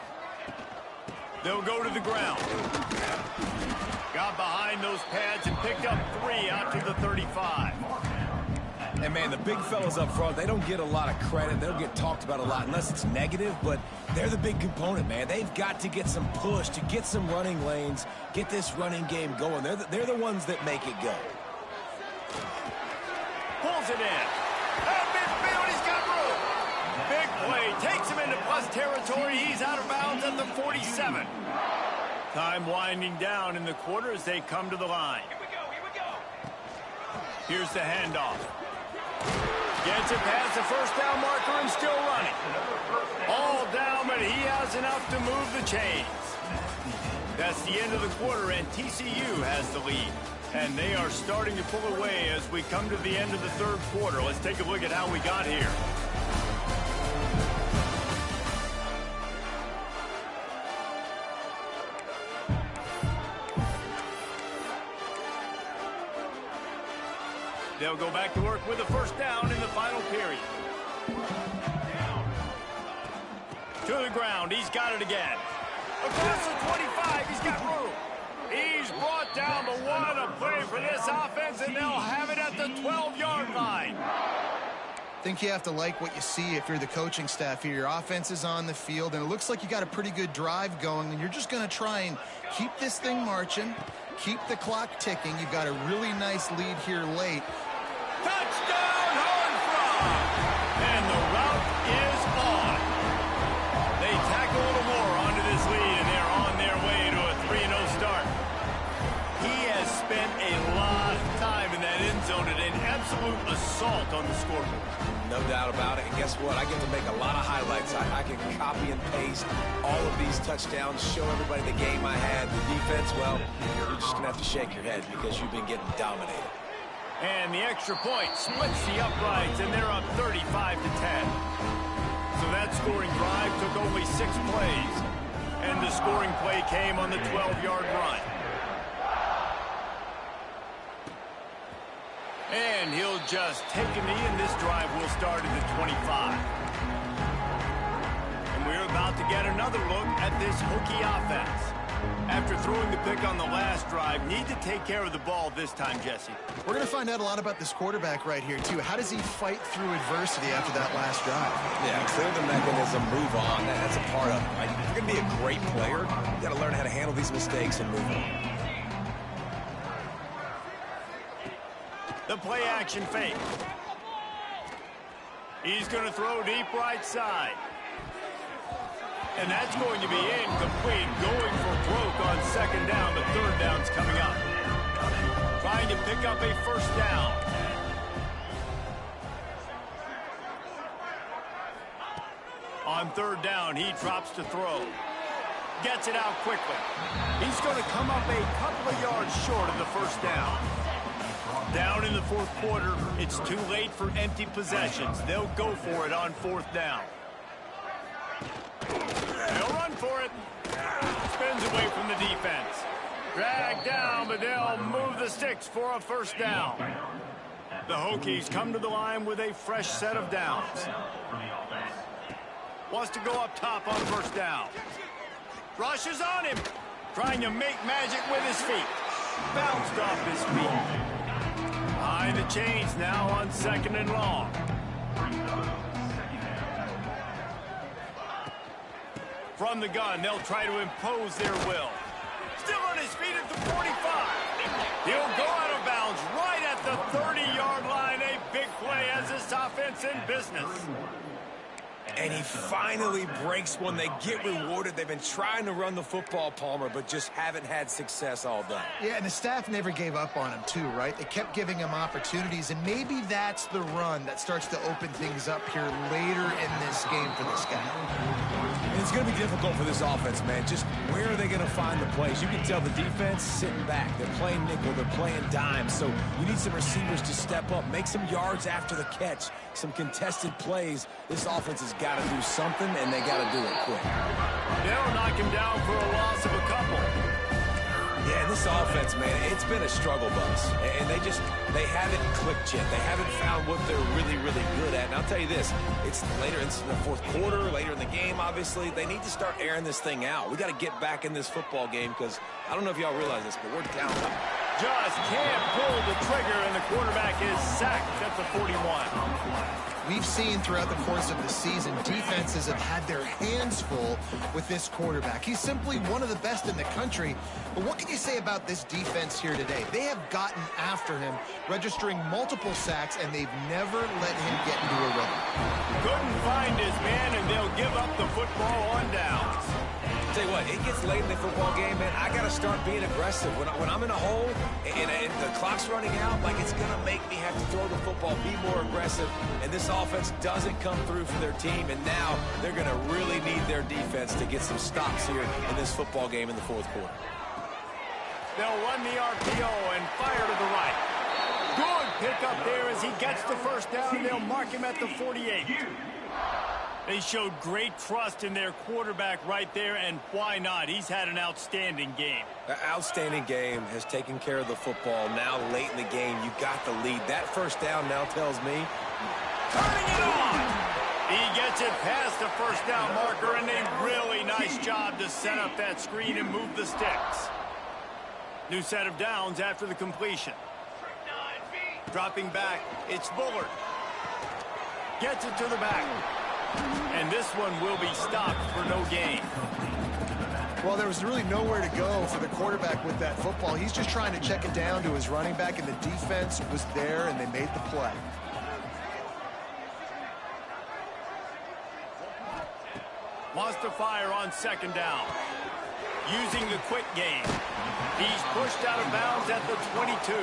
They'll go to the ground. Got behind those pads and picked up 3 out to the 35. And, man, the big fellas up front, they don't get a lot of credit. They don't get talked about a lot unless it's negative, but they're the big component, man. They've got to get some push, to get some running lanes, get this running game going. They're the ones that make it go. Pulls it in. At midfield, he's got room. Big play. Takes him into plus territory. He's out of bounds at the 47. Time winding down in the quarter as they come to the line. Here we go. Here's the handoff. Gets it past the first down marker and still running. All down, but he has enough to move the chains. That's the end of the quarter, and TCU has the lead. And they are starting to pull away as we come to the end of the third quarter. Let's take a look at how we got here. They'll go back to work with a first down in the final period. To the ground, he's got it again. Across the 25, he's got room. He's brought down, but what a play for this offense, and they'll have it at the 12-yard line. I think you have to like what you see if you're the coaching staff here. Your offense is on the field, and it looks like you got a pretty good drive going, and you're just going to try and keep this thing marching, keep the clock ticking. You've got a really nice lead here late. Touchdown, Horned Frogs! And the route is on. They tack a little more onto this lead, and they're on their way to a 3-0 start. He has spent a lot of time in that end zone and an absolute assault on the scoreboard. No doubt about it. And guess what? I get to make a lot of highlights. I can copy and paste all of these touchdowns, show everybody the game I had. The defense, well, you're just going to have to shake your head because you've been getting dominated. And the extra point splits the uprights, and they're up 35-10. So that scoring drive took only 6 plays, and the scoring play came on the 12-yard run. And he'll just take a knee, and this drive will start at the 25. And we're about to get another look at this Hokie offense. After throwing the pick on the last drive, need to take care of the ball this time, Jesse. We're going to find out a lot about this quarterback right here, too. How does he fight through adversity after that last drive? Yeah, clear the mechanism, move on. That's a part of it, right? If you're going to be a great player, you got to learn how to handle these mistakes and move on. The play action fake. He's going to throw deep right side. And that's going to be incomplete. Going for broke on second down. The third down's coming up. Trying to pick up a first down. On third down, he drops to throw. Gets it out quickly. He's going to come up a couple of yards short of the first down. Down in the fourth quarter, it's too late for empty possessions. They'll go for it on fourth down. They'll run for it. Spins away from the defense. Dragged down, but they'll move the sticks for a first down. The Hokies come to the line with a fresh set of downs. Wants to go up top on first down. Rushes on him. Trying to make magic with his feet. Bounced off his feet. Behind the chains now on second and long. From the gun, they'll try to impose their will. Still on his feet at the 45. He'll go out of bounds right at the 30-yard line. A big play as this offense in business. And he finally breaks one. They get rewarded. They've been trying to run the football, Palmer, but just haven't had success all day. Yeah, and the staff never gave up on him, too, right? They kept giving him opportunities, and maybe that's the run that starts to open things up here later in this game for this guy. And it's going to be difficult for this offense, man. Just where are they going to find the plays? You can tell the defense sitting back. They're playing nickel. They're playing dime. So you need some receivers to step up, make some yards after the catch, some contested plays. This offense has got to do something, and they got to do it quick. They'll knock him down for a loss of a couple. Yeah, and this offense, man, it's been a struggle bus. And they haven't clicked yet. They haven't found what they're really, really good at. And I'll tell you this, it's later in the fourth quarter, later in the game, obviously. They need to start airing this thing out. We got to get back in this football game because I don't know if y'all realize this, but we're down. Just can't pull the trigger, and the quarterback is sacked at the 41. We've seen throughout the course of the season, defenses have had their hands full with this quarterback. He's simply one of the best in the country. But what can you say about this defense here today? They have gotten after him, registering multiple sacks, and they've never let him get into a rhythm. Couldn't find his man, and they'll give up the football on downs. Tell you what, it gets late in the football game, man. I got to start being aggressive. When I'm in a hole and the clock's running out, like it's going to make me have to throw the football, be more aggressive. And this offense doesn't come through for their team, and now they're going to really need their defense to get some stops here in this football game in the fourth quarter. They'll run the RPO and fire to the right. Good pick up there as he gets the first down. They'll mark him at the 48. They showed great trust in their quarterback right there, and why not? He's had an outstanding game. An outstanding game, has taken care of the football. Now late in the game, you got the lead. That first down now tells me. Turning it on! He gets it past the first down marker, and a really nice job to set up that screen and move the sticks. New set of downs after the completion. Dropping back, it's Bullard. Gets it to the back. And this one will be stopped for no gain. Well, there was really nowhere to go for the quarterback with that football. He's just trying to check it down to his running back, and the defense was there, and they made the play. Wants to fire on second down. Using the quick game. He's pushed out of bounds at the 22.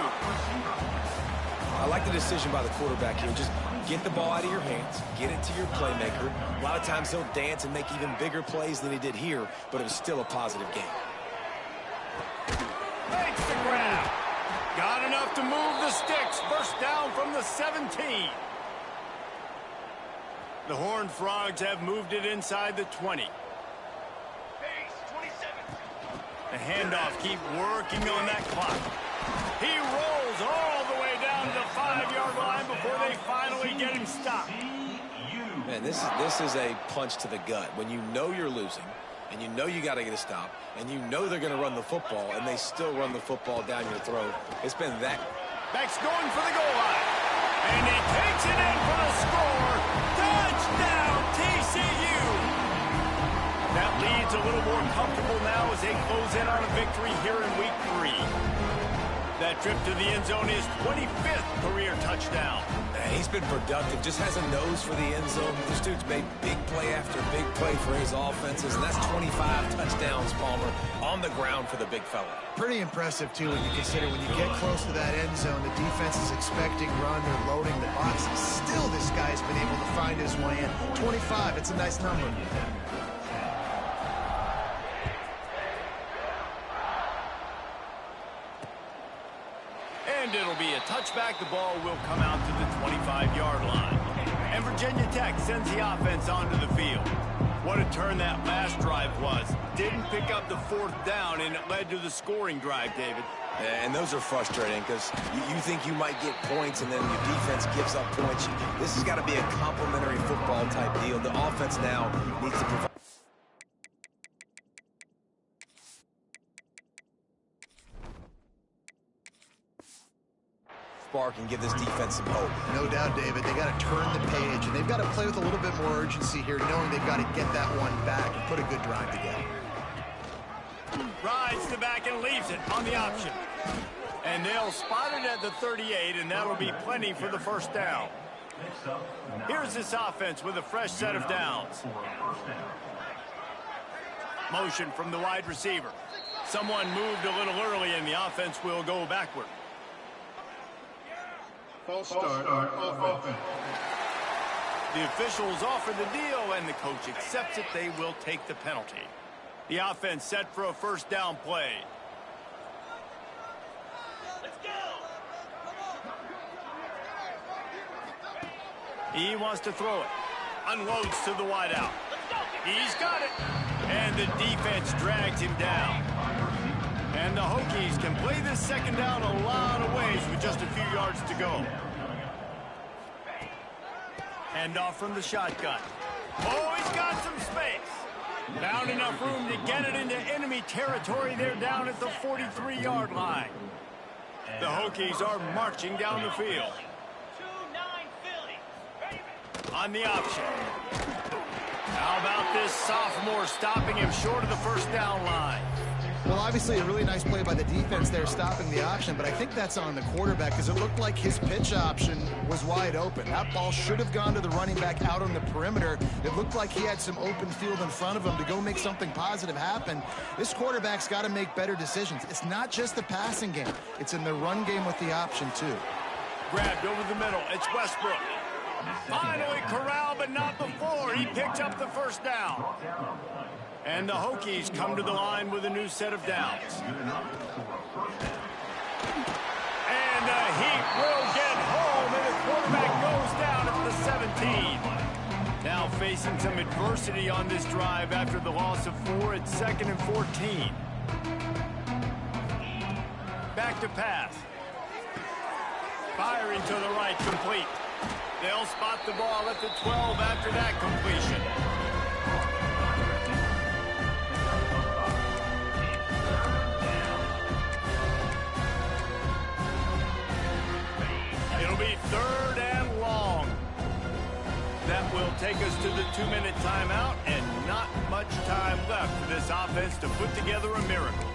I like the decision by the quarterback here. Just get the ball out of your hands, get it to your playmaker. A lot of times he'll dance and make even bigger plays than he did here, but it was still a positive game. Makes the grab. Got enough to move the sticks. First down from the 17. The Horned Frogs have moved it inside the 20. The handoff, keep working on that clock. He rolls all the way down to the 5-yard line before they finally get him stopped. Man, this is a punch to the gut. When you know you're losing and you know you got to get a stop, and you know they're going to run the football, and they still run the football down your throat. It's been that. Beck's going for the goal line. And he takes it in for the score. Touchdown, TCU. That lead's a little more comfortable now as they close in on a victory here in week 3. That trip to the end zone is 25th career touchdown. He's been productive, just has a nose for the end zone. This dude's made big play after big play for his offenses, and that's 25 touchdowns, Palmer, on the ground for the big fella. Pretty impressive, too, when you consider when you get close to that end zone, the defense is expecting run, they're loading the boxes. Still, this guy's been able to find his way in. 25, it's a nice number. And it'll be a touchback. The ball will come out to the 25-yard line. And Virginia Tech sends the offense onto the field. What a turn that last drive was. Didn't pick up the 4th down, and it led to the scoring drive, David. And those are frustrating because you think you might get points, and then your defense gives up points. This has got to be a complimentary football type deal. The offense now needs to provide. Spark and give this defense some hope. No doubt, David. They got to turn the page, and they've got to play with a little bit more urgency here, knowing they've got to get that one back and put a good drive together. Rides the back and leaves it on the option. And they'll spot it at the 38, and that'll be plenty for the first down. Here's this offense with a fresh set of downs. Motion from the wide receiver. Someone moved a little early, and the offense will go backward. False start offense. The officials offer the deal, and the coach accepts it. They will take the penalty. The offense set for a first down play. Let's go. He wants to throw it. Unloads to the wideout. He's got it. And the defense drags him down. And the Hokies can play this second down a lot of ways with just a few yards to go. Hand off from the shotgun. Oh, he's got some space. Found enough room to get it into enemy territory. They're down at the 43-yard line. The Hokies are marching down the field. On the option. How about this sophomore stopping him short of the first down line? Well, obviously a really nice play by the defense there stopping the option, but I think that's on the quarterback because it looked like his pitch option was wide open. That ball should have gone to the running back out on the perimeter. It looked like he had some open field in front of him to go make something positive happen. This quarterback's got to make better decisions. It's not just the passing game. It's in the run game with the option, too. Grabbed over the middle. It's Westbrook. Finally corralled, but not before. He picked up the first down. And the Hokies come to the line with a new set of downs. And the Heat will get home, and the quarterback goes down at the 17. Now facing some adversity on this drive after the loss of 4 at 2nd and 14. Back to pass. Firing to the right, complete. They'll spot the ball at the 12 after that completion. It'll be 3rd and long. That will take us to the 2-minute timeout, and not much time left for this offense to put together a miracle.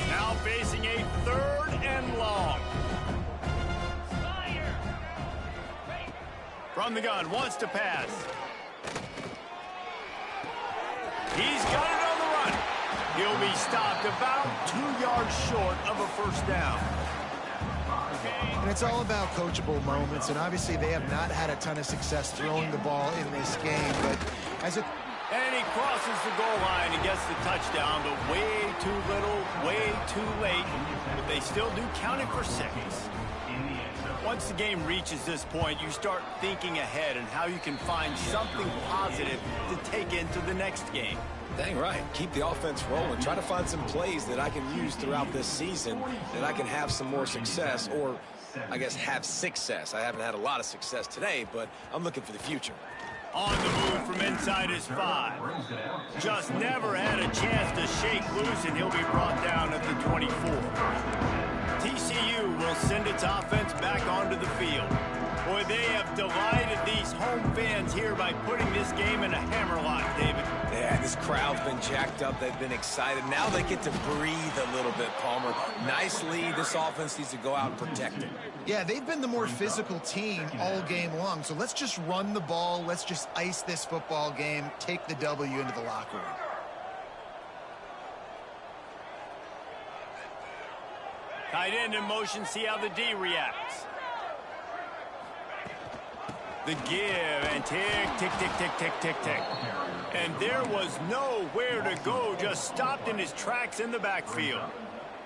Now facing a 3rd and long. From the gun, wants to pass. He's got it on the run. He'll be stopped about 2 yards short of a first down. And it's all about coachable moments, and obviously they have not had a ton of success throwing the ball in this game, but as it... And he crosses the goal line and gets the touchdown, but way too little, way too late. But they still do count it for 6. Once the game reaches this point, you start thinking ahead and how you can find something positive to take into the next game. Dang right. Keep the offense rolling. Try to find some plays that I can use throughout this season that I can have some more success, or I guess have success. I haven't had a lot of success today, but I'm looking for the future. On the move from inside his 5. Just never had a chance to shake loose, and he'll be brought down at the 24. TCU will send its offense back onto the field. Boy, they have delighted these home fans here by putting this game in a hammerlock, David. Yeah, this crowd's been jacked up. They've been excited. Now they get to breathe a little bit, Palmer. Nice lead. This offense needs to go out and protect it. Yeah, they've been the more physical team all game long. So let's just run the ball. Let's just ice this football game. Take the W into the locker room. Tight end in motion. See how the D reacts. The give, and tick, tick, tick, tick, tick, tick, tick. And there was nowhere to go, just stopped in his tracks in the backfield.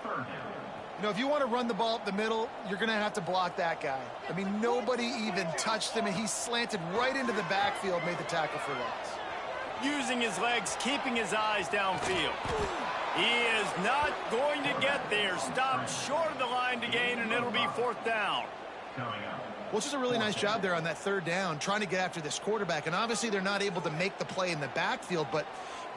You know, if you want to run the ball up the middle, you're going to have to block that guy. I mean, nobody even touched him, and he slanted right into the backfield, made the tackle for loss. Using his legs, keeping his eyes downfield. He is not going to get there. Stopped short of the line to gain, and it'll be 4th down. Well, it's just a really nice job there on that 3rd down, trying to get after this quarterback. And obviously they're not able to make the play in the backfield, but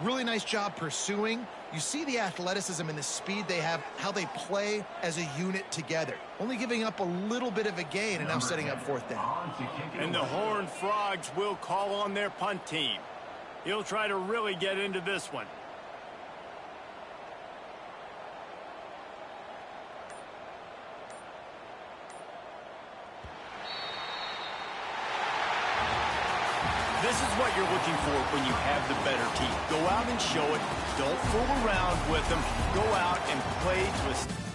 really nice job pursuing. You see the athleticism and the speed they have, how they play as a unit together. Only giving up a little bit of a gain and now setting up 4th down. And the Horned Frogs will call on their punt team. He'll try to really get into this one. This is what you're looking for when you have the better team. Go out and show it. Don't fool around with them. Go out and play to a...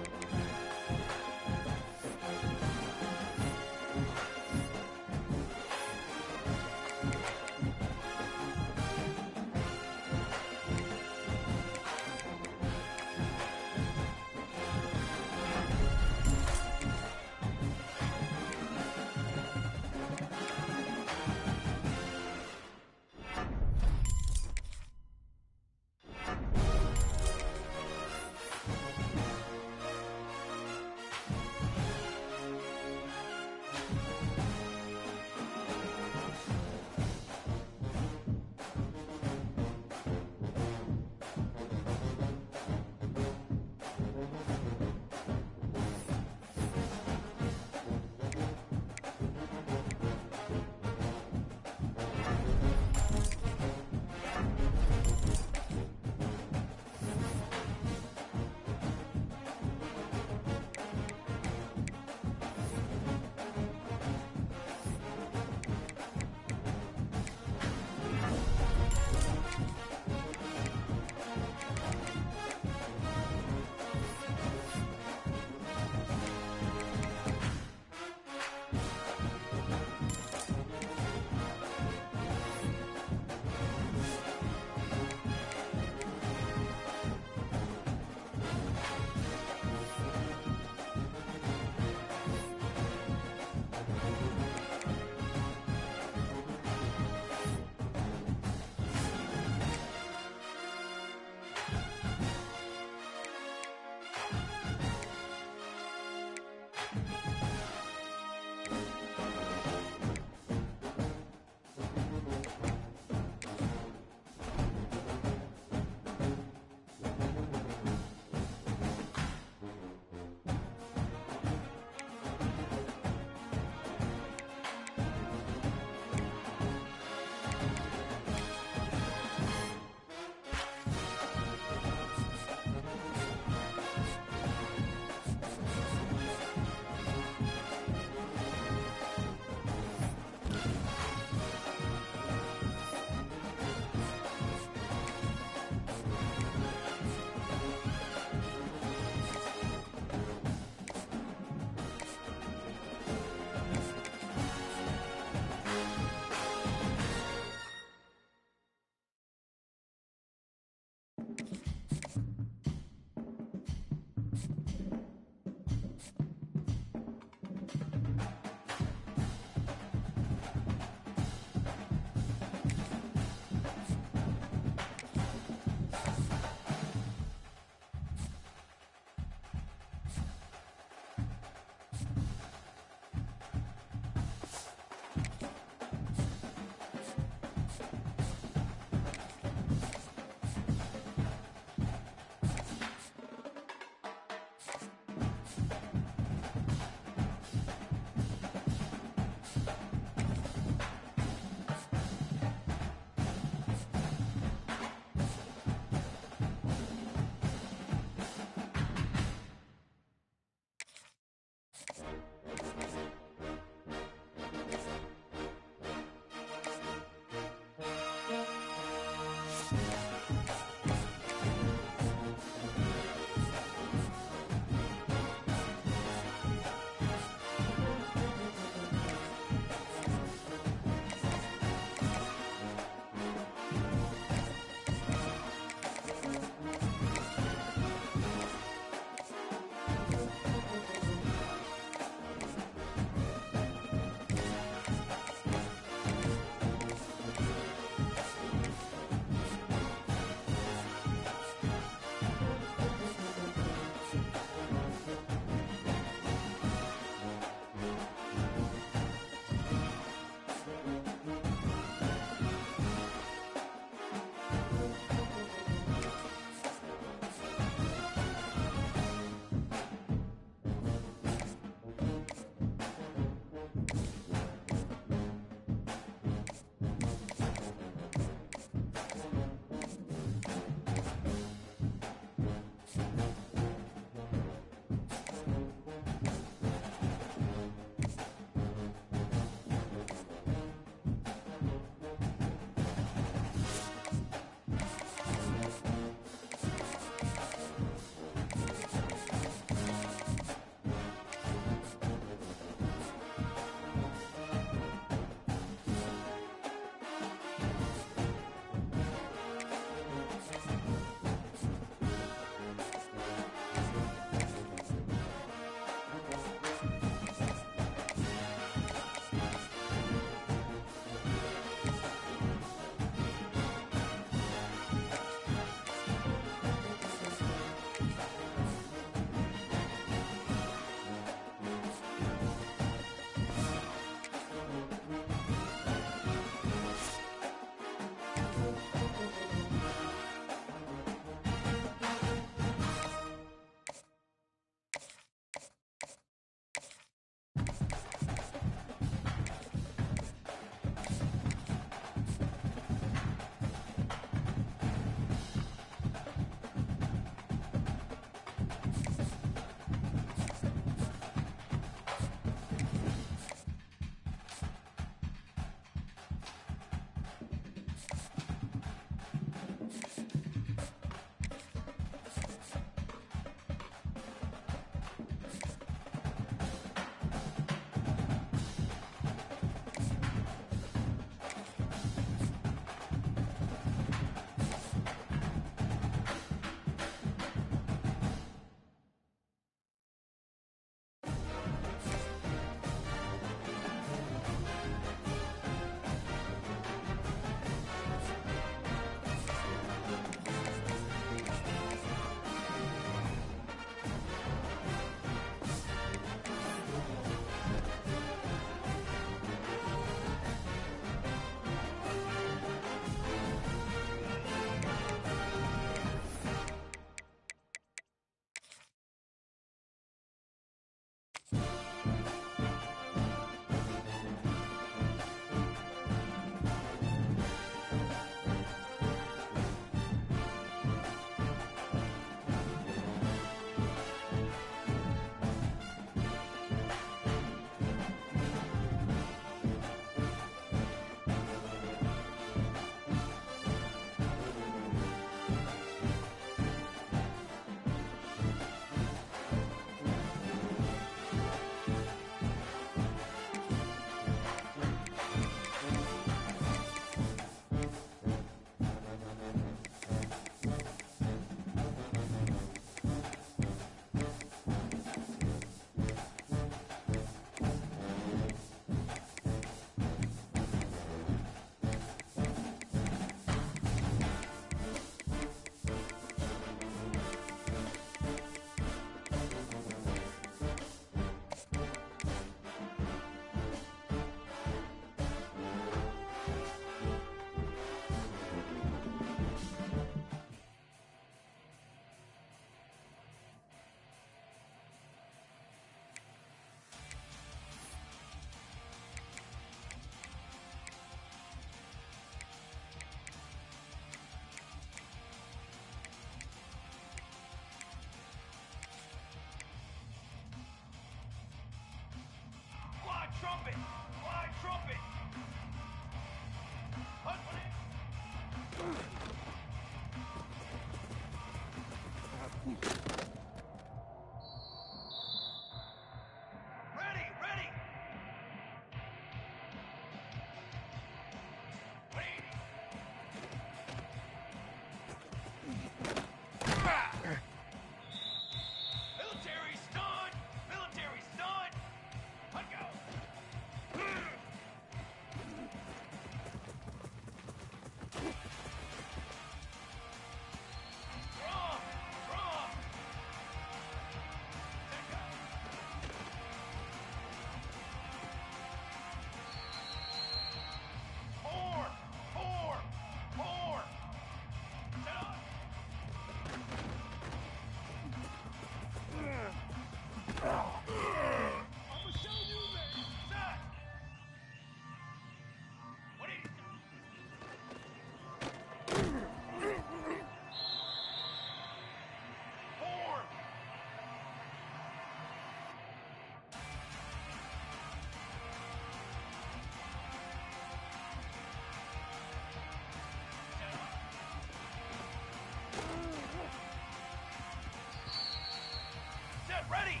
ready!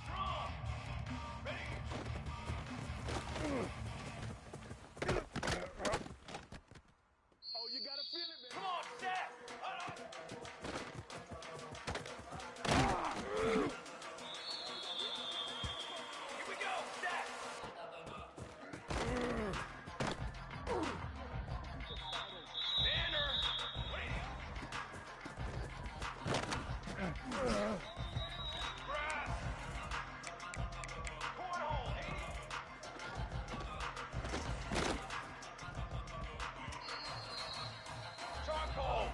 Drum! Ready! Oh, you gotta feel it, man. Come on, set! Here we go, set! Banner! Waiting! Grass! Cornhole, 80! Charcoal!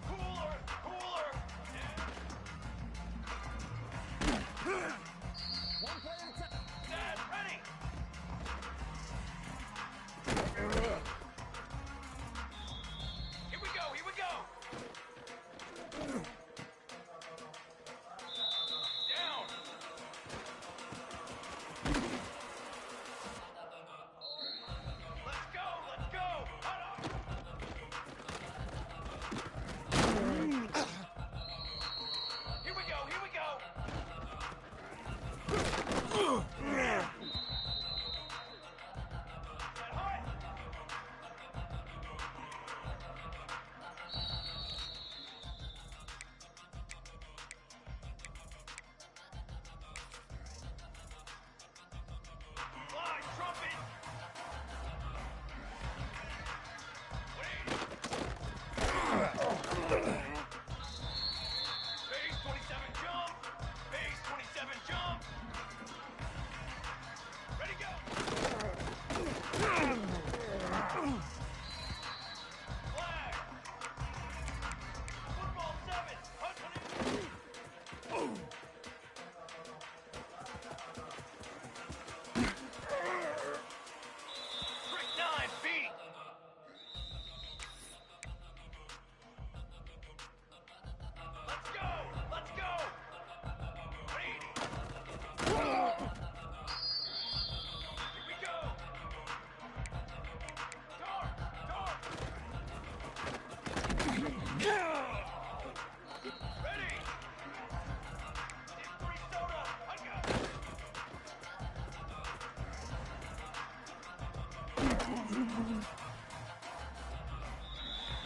Cooler! Cooler! One play at a time. Set, ready! Here we go, here we go! Down! Let's go, let's go! Here we go, here we go! Set high! Fly, trumpet! Wait! Base 27 jump! Base 27 jump! Ready, go! Flag! Football 7! Trick 9, feet! Let's go! Let's go! Ready? Here we go! Dark! Dark! Ready! Dip 3 soda! I got it!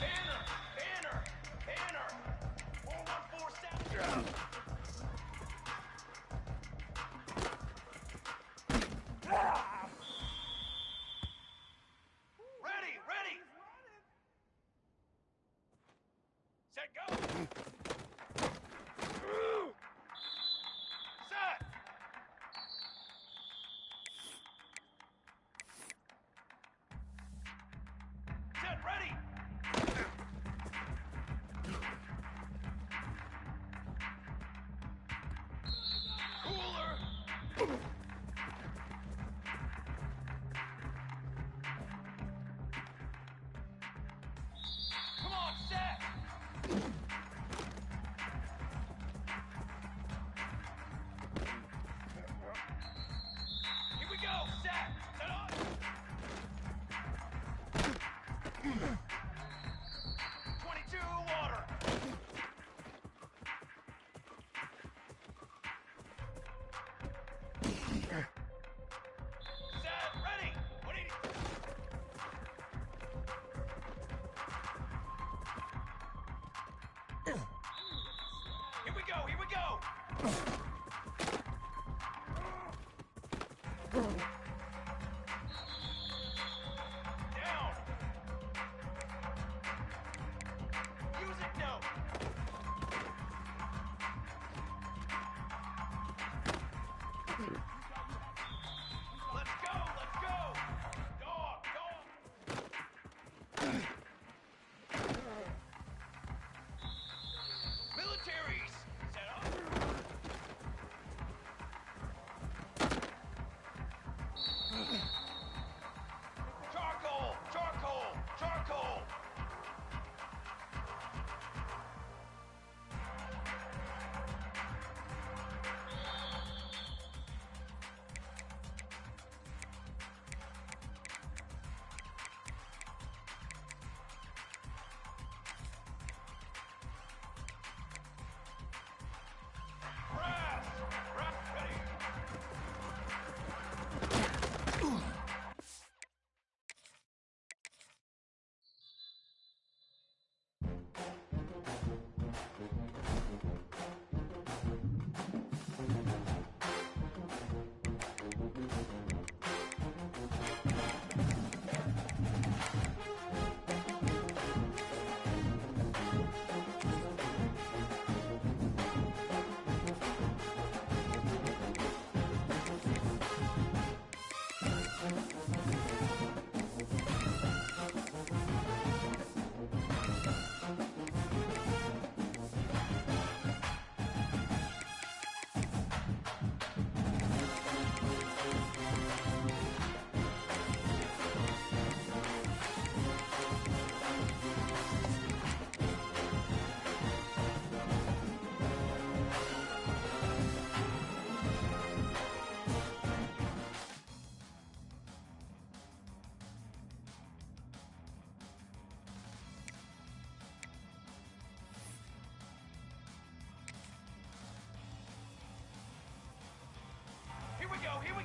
Banner! Banner! Banner! 4147! Ready! Ready! Set, go! Set! Set, ready! Cooler! Come on, set! Here we go, set! Set on! 22 water! Set, ready! 180! Here we go, here we go! Down! Music note! Let's go, let's go! Dog, dog! Militaries! Set up! Charcoal! Charcoal! Charcoal!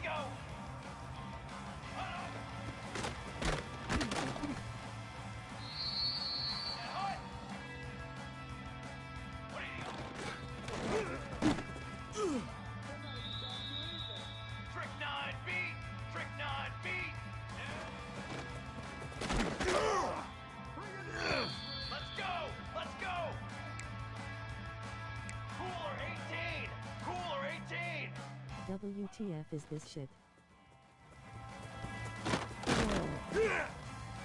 go. WTF is this shit?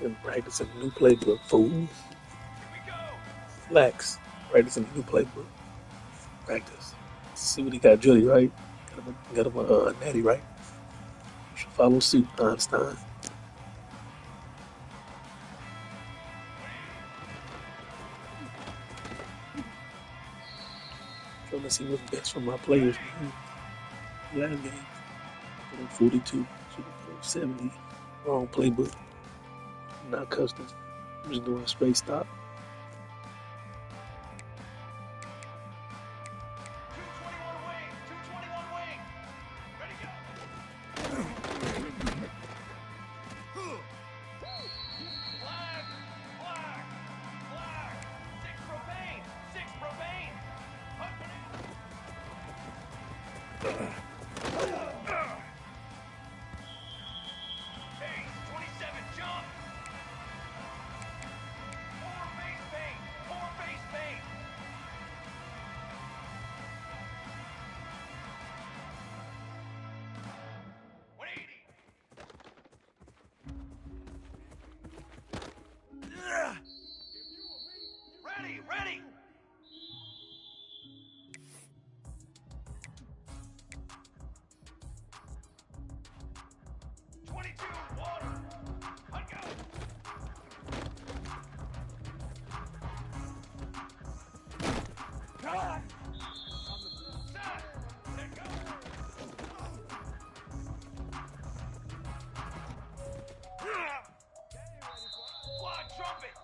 Been practicing the new playbook, fools. Relax. Practicing the new playbook. Practice. See what he got, Judy, right? Got him a natty, right? You should follow suit, Einstein. Trying to see what's best for my players, man. Last game, put on 42, should have put on 70. Wrong playbook. Not custom. I'm just doing a straight stop. Ready! 22, water! Let go! God! Set! Let go! Fly trumpet!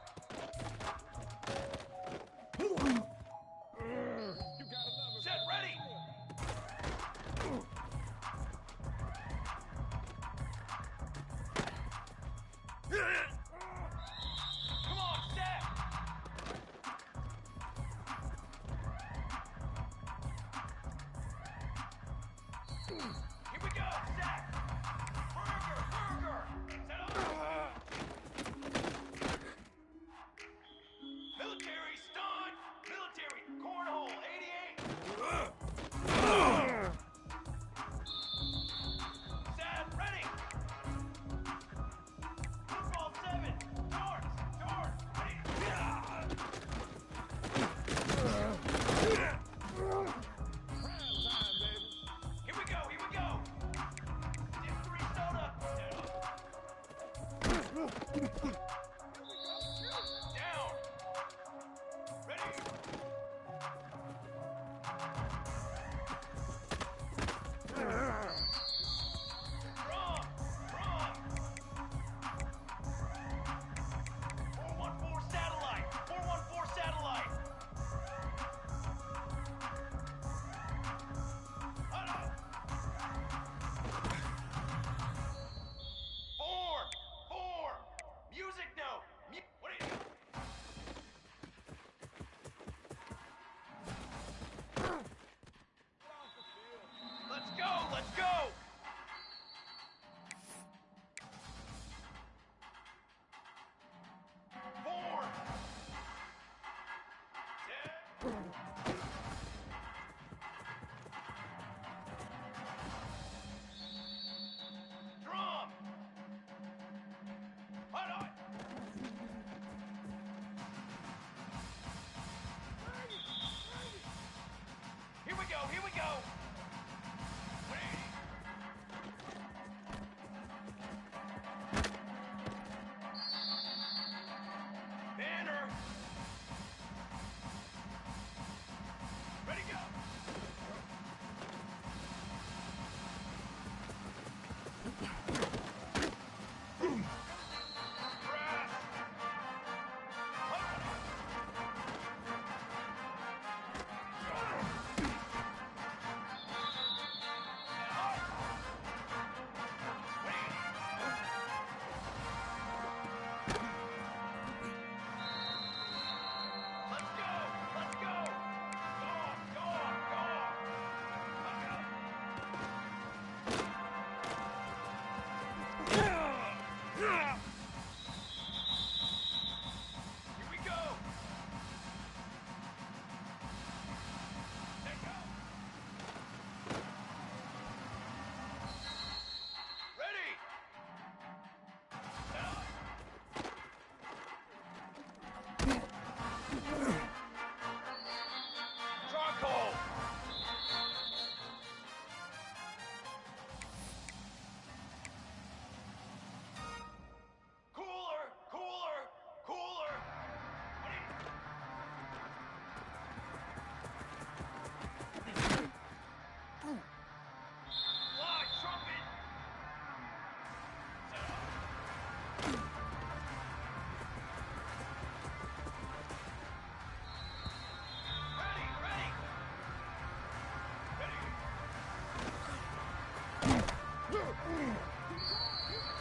Set, ready! Come on, set! Here we go, set! Burger! Set up! Military stun! Military cornhole 88! Set, ready! Football 7! Darts! Ready! Here we go! Dip 3 soda! Down! Ready! Wrong! 414 satellite! 414 satellite! Hold up! Form! Music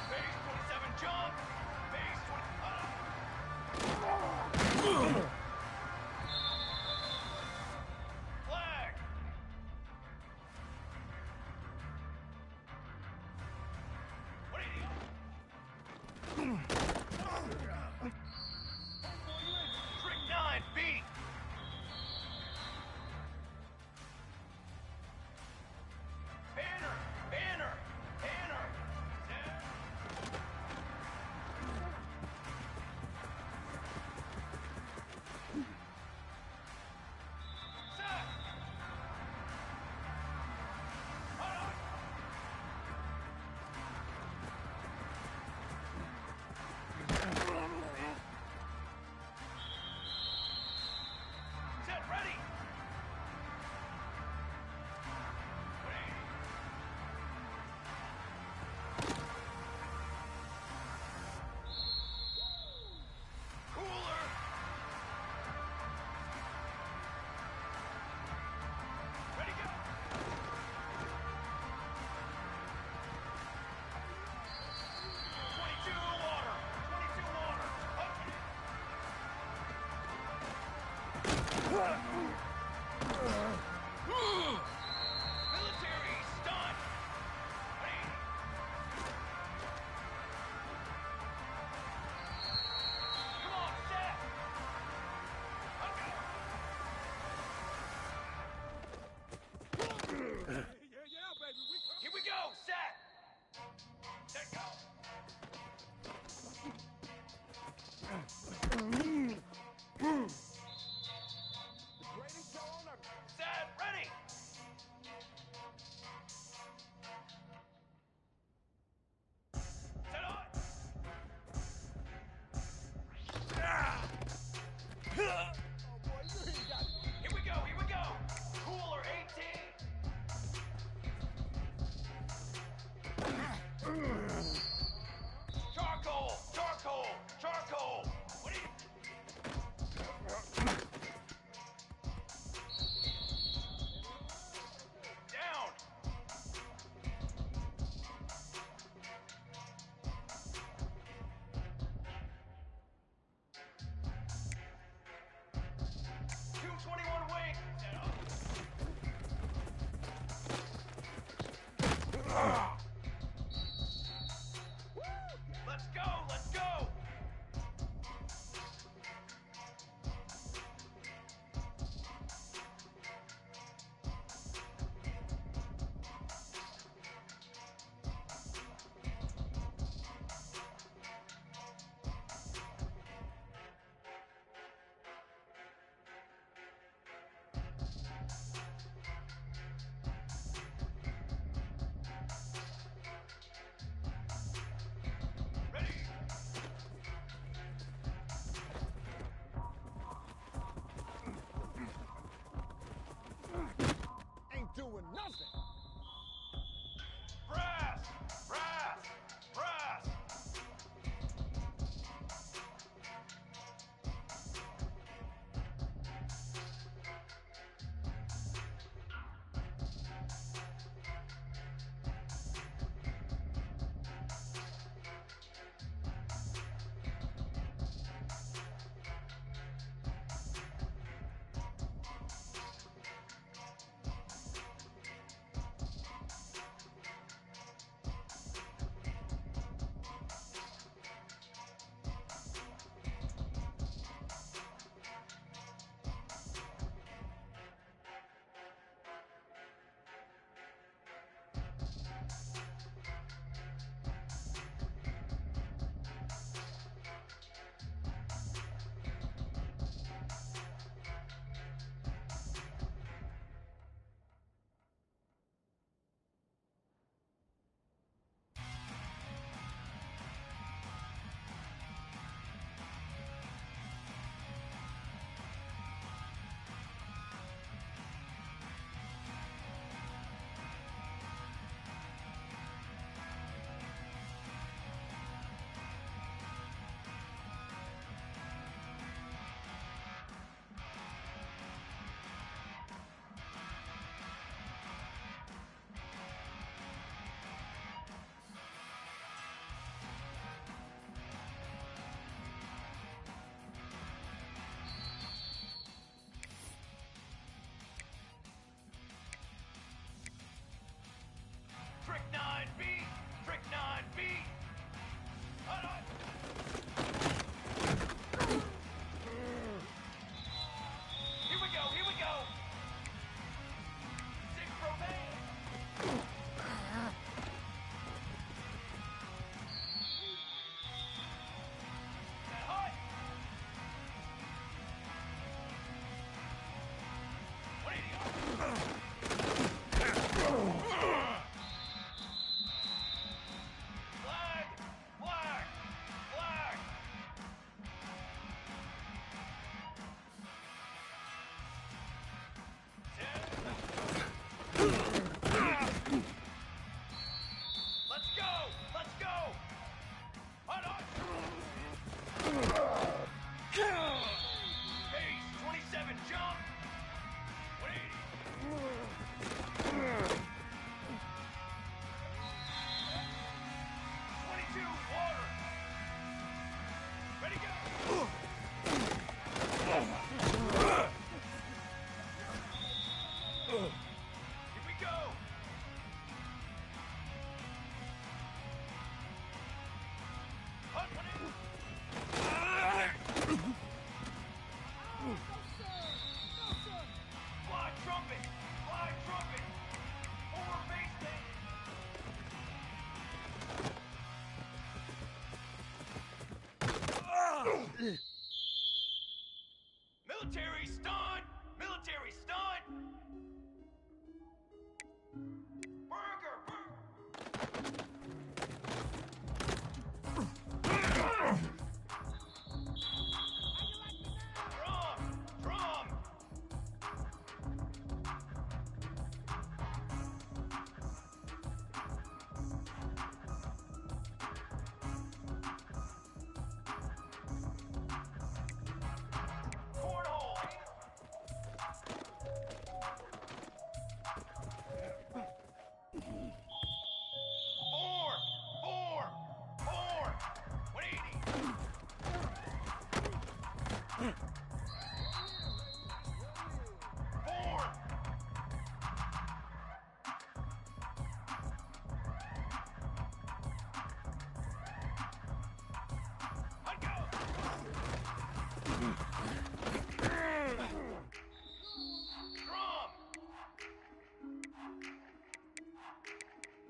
Base 27 jump. Base 20. Flag. What are you? Trick 9, beat. Banner, banner, banner. Set. Set, ready. Cooler. Ready, go. 22 water. 22 water. Military stunt. Ready. Come on, set. Here we go, set. Set, go. Set, ready. Set on. Here we go, here we go. Cooler 18. Charcoal, charcoal, charcoal.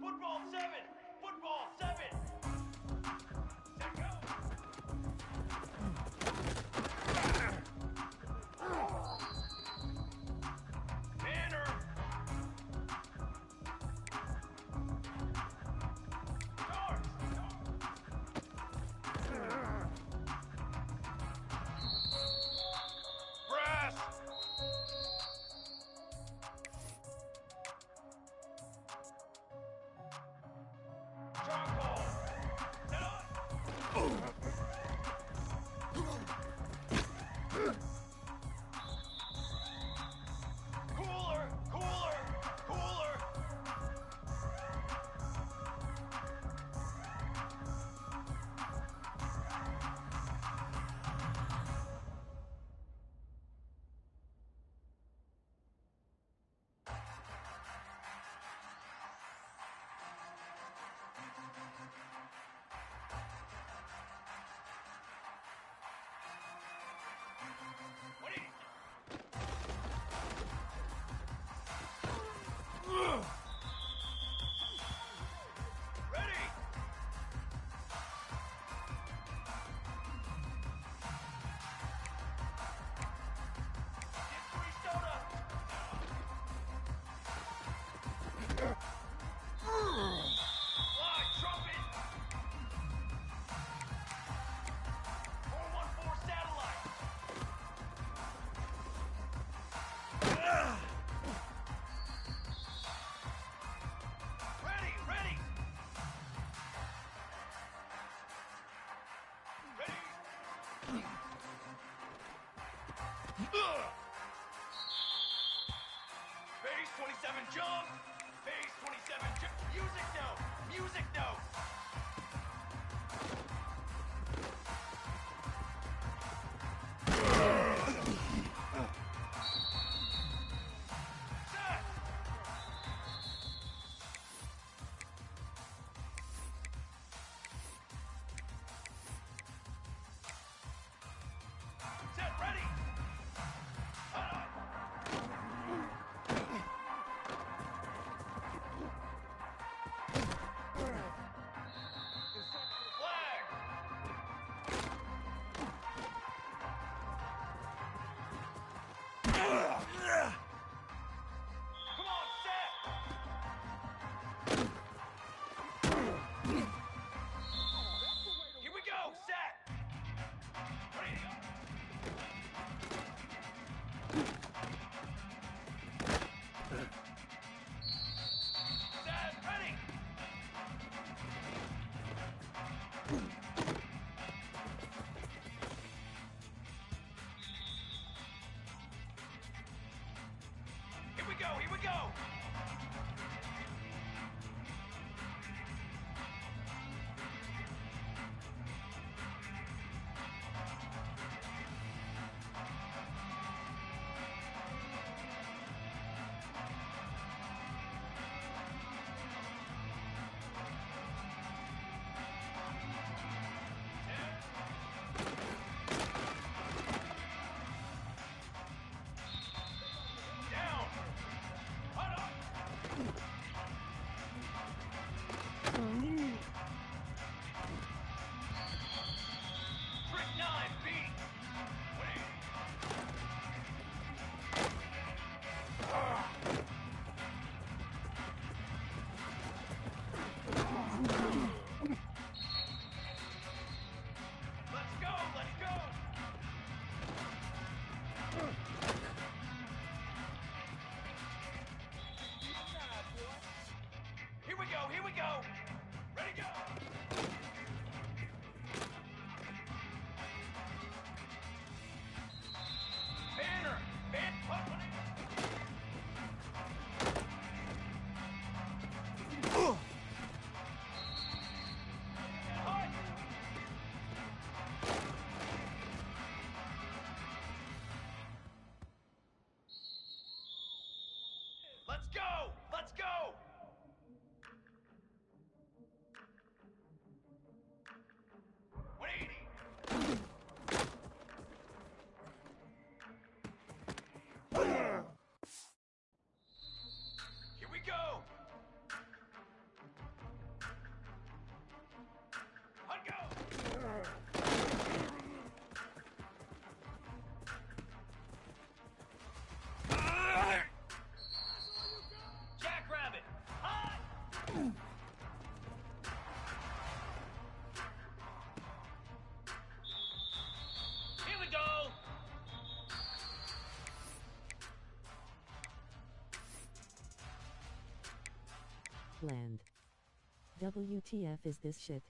Football 7. Football 7. Set, go. Banner. Start. Brass. Charcoal. Set up. Cooler. Cooler. Cooler. What is Ready! Get free soda! Fly, trumpet! 414 satellite! Ready, ready! Ready! Base 27 jump! Base 27 jump! Music note! Music note! Set! Set, ready! Flag! Come on, set! Here we go, set! Ready? Set, ready! Here we go, here we go! Down! Hut up! Trick 9, beat! Wait! Let's go, let's go! Here we go, here we go! Ready, go! Banner! Let's go! Let's go! Here we go! land. WTF is this shit?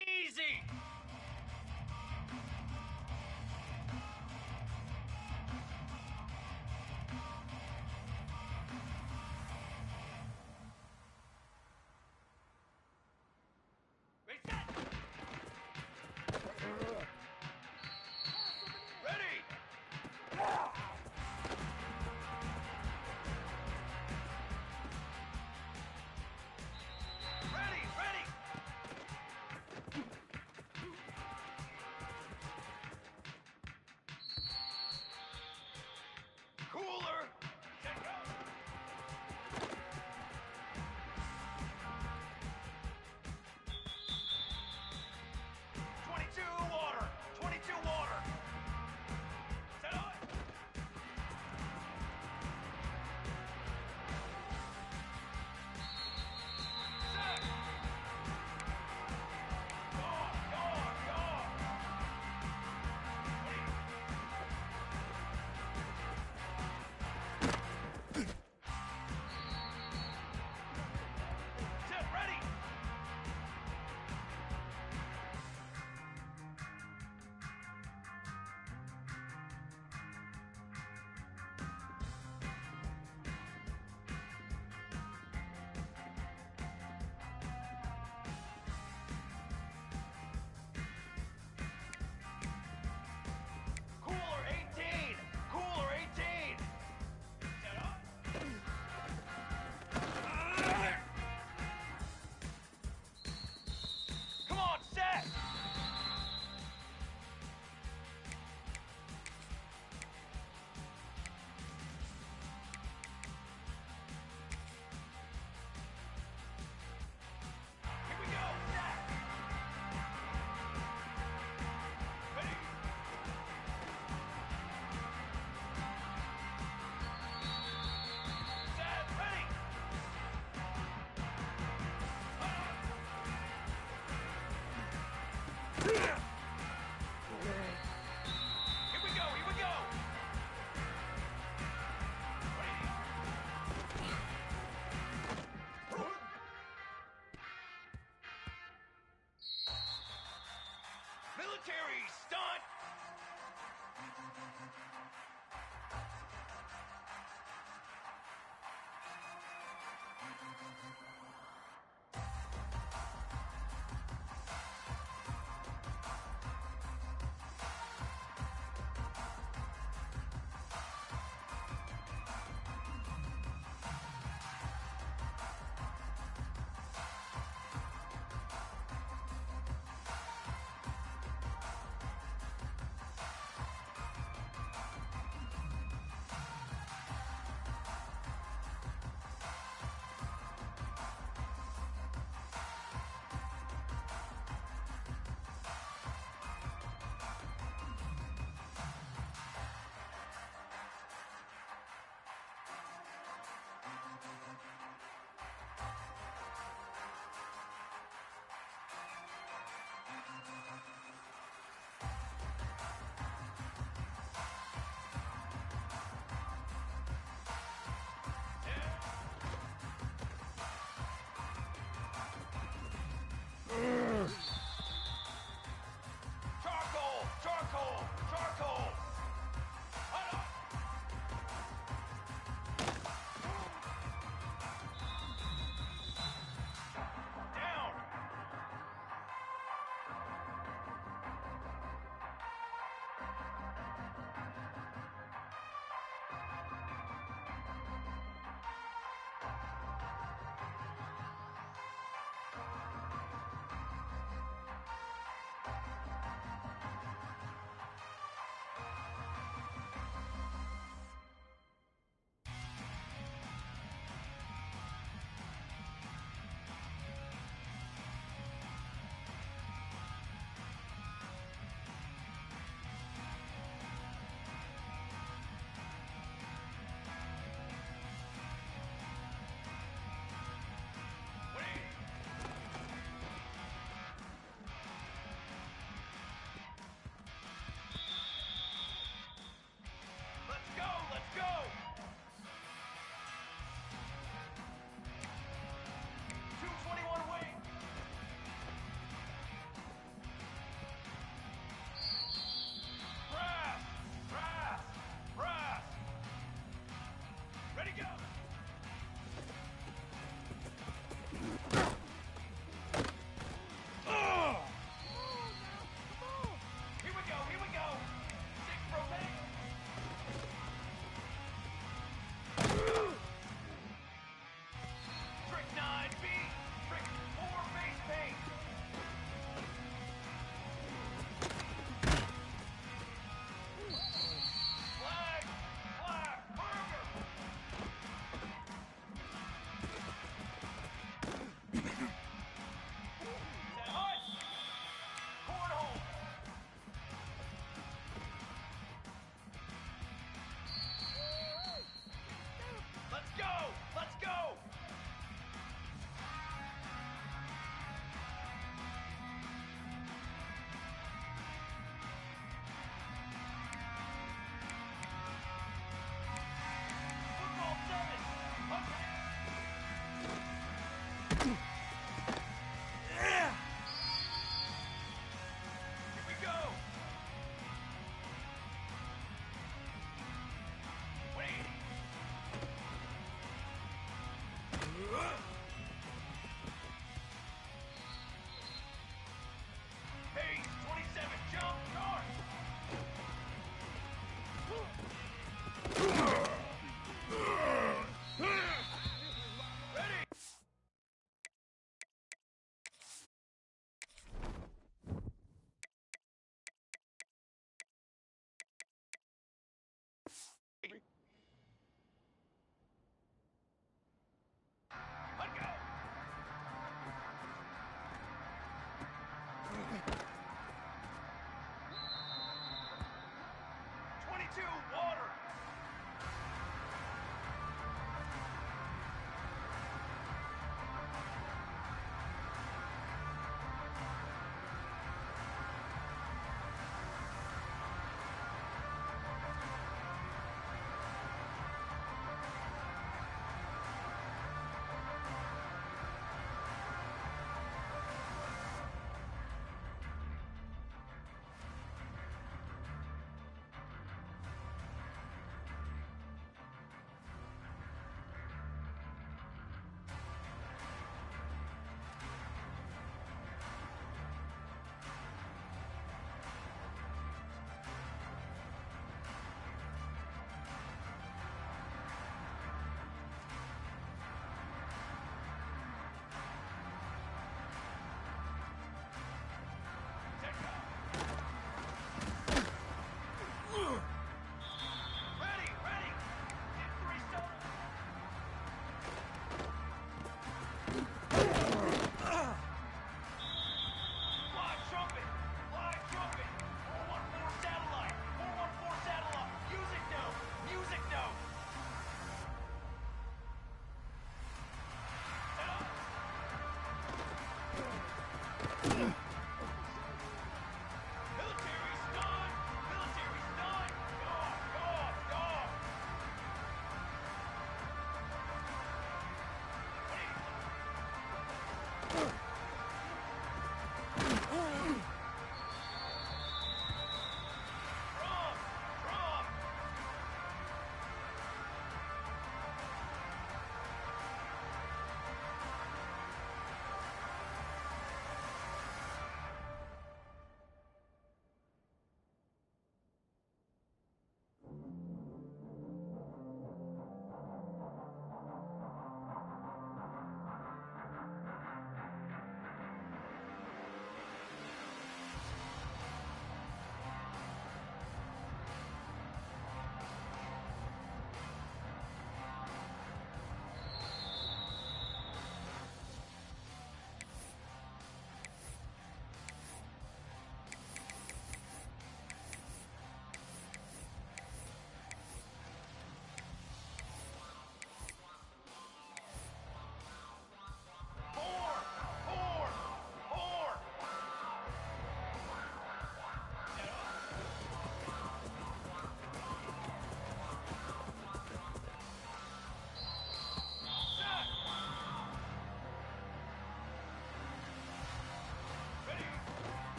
Easy! Reset!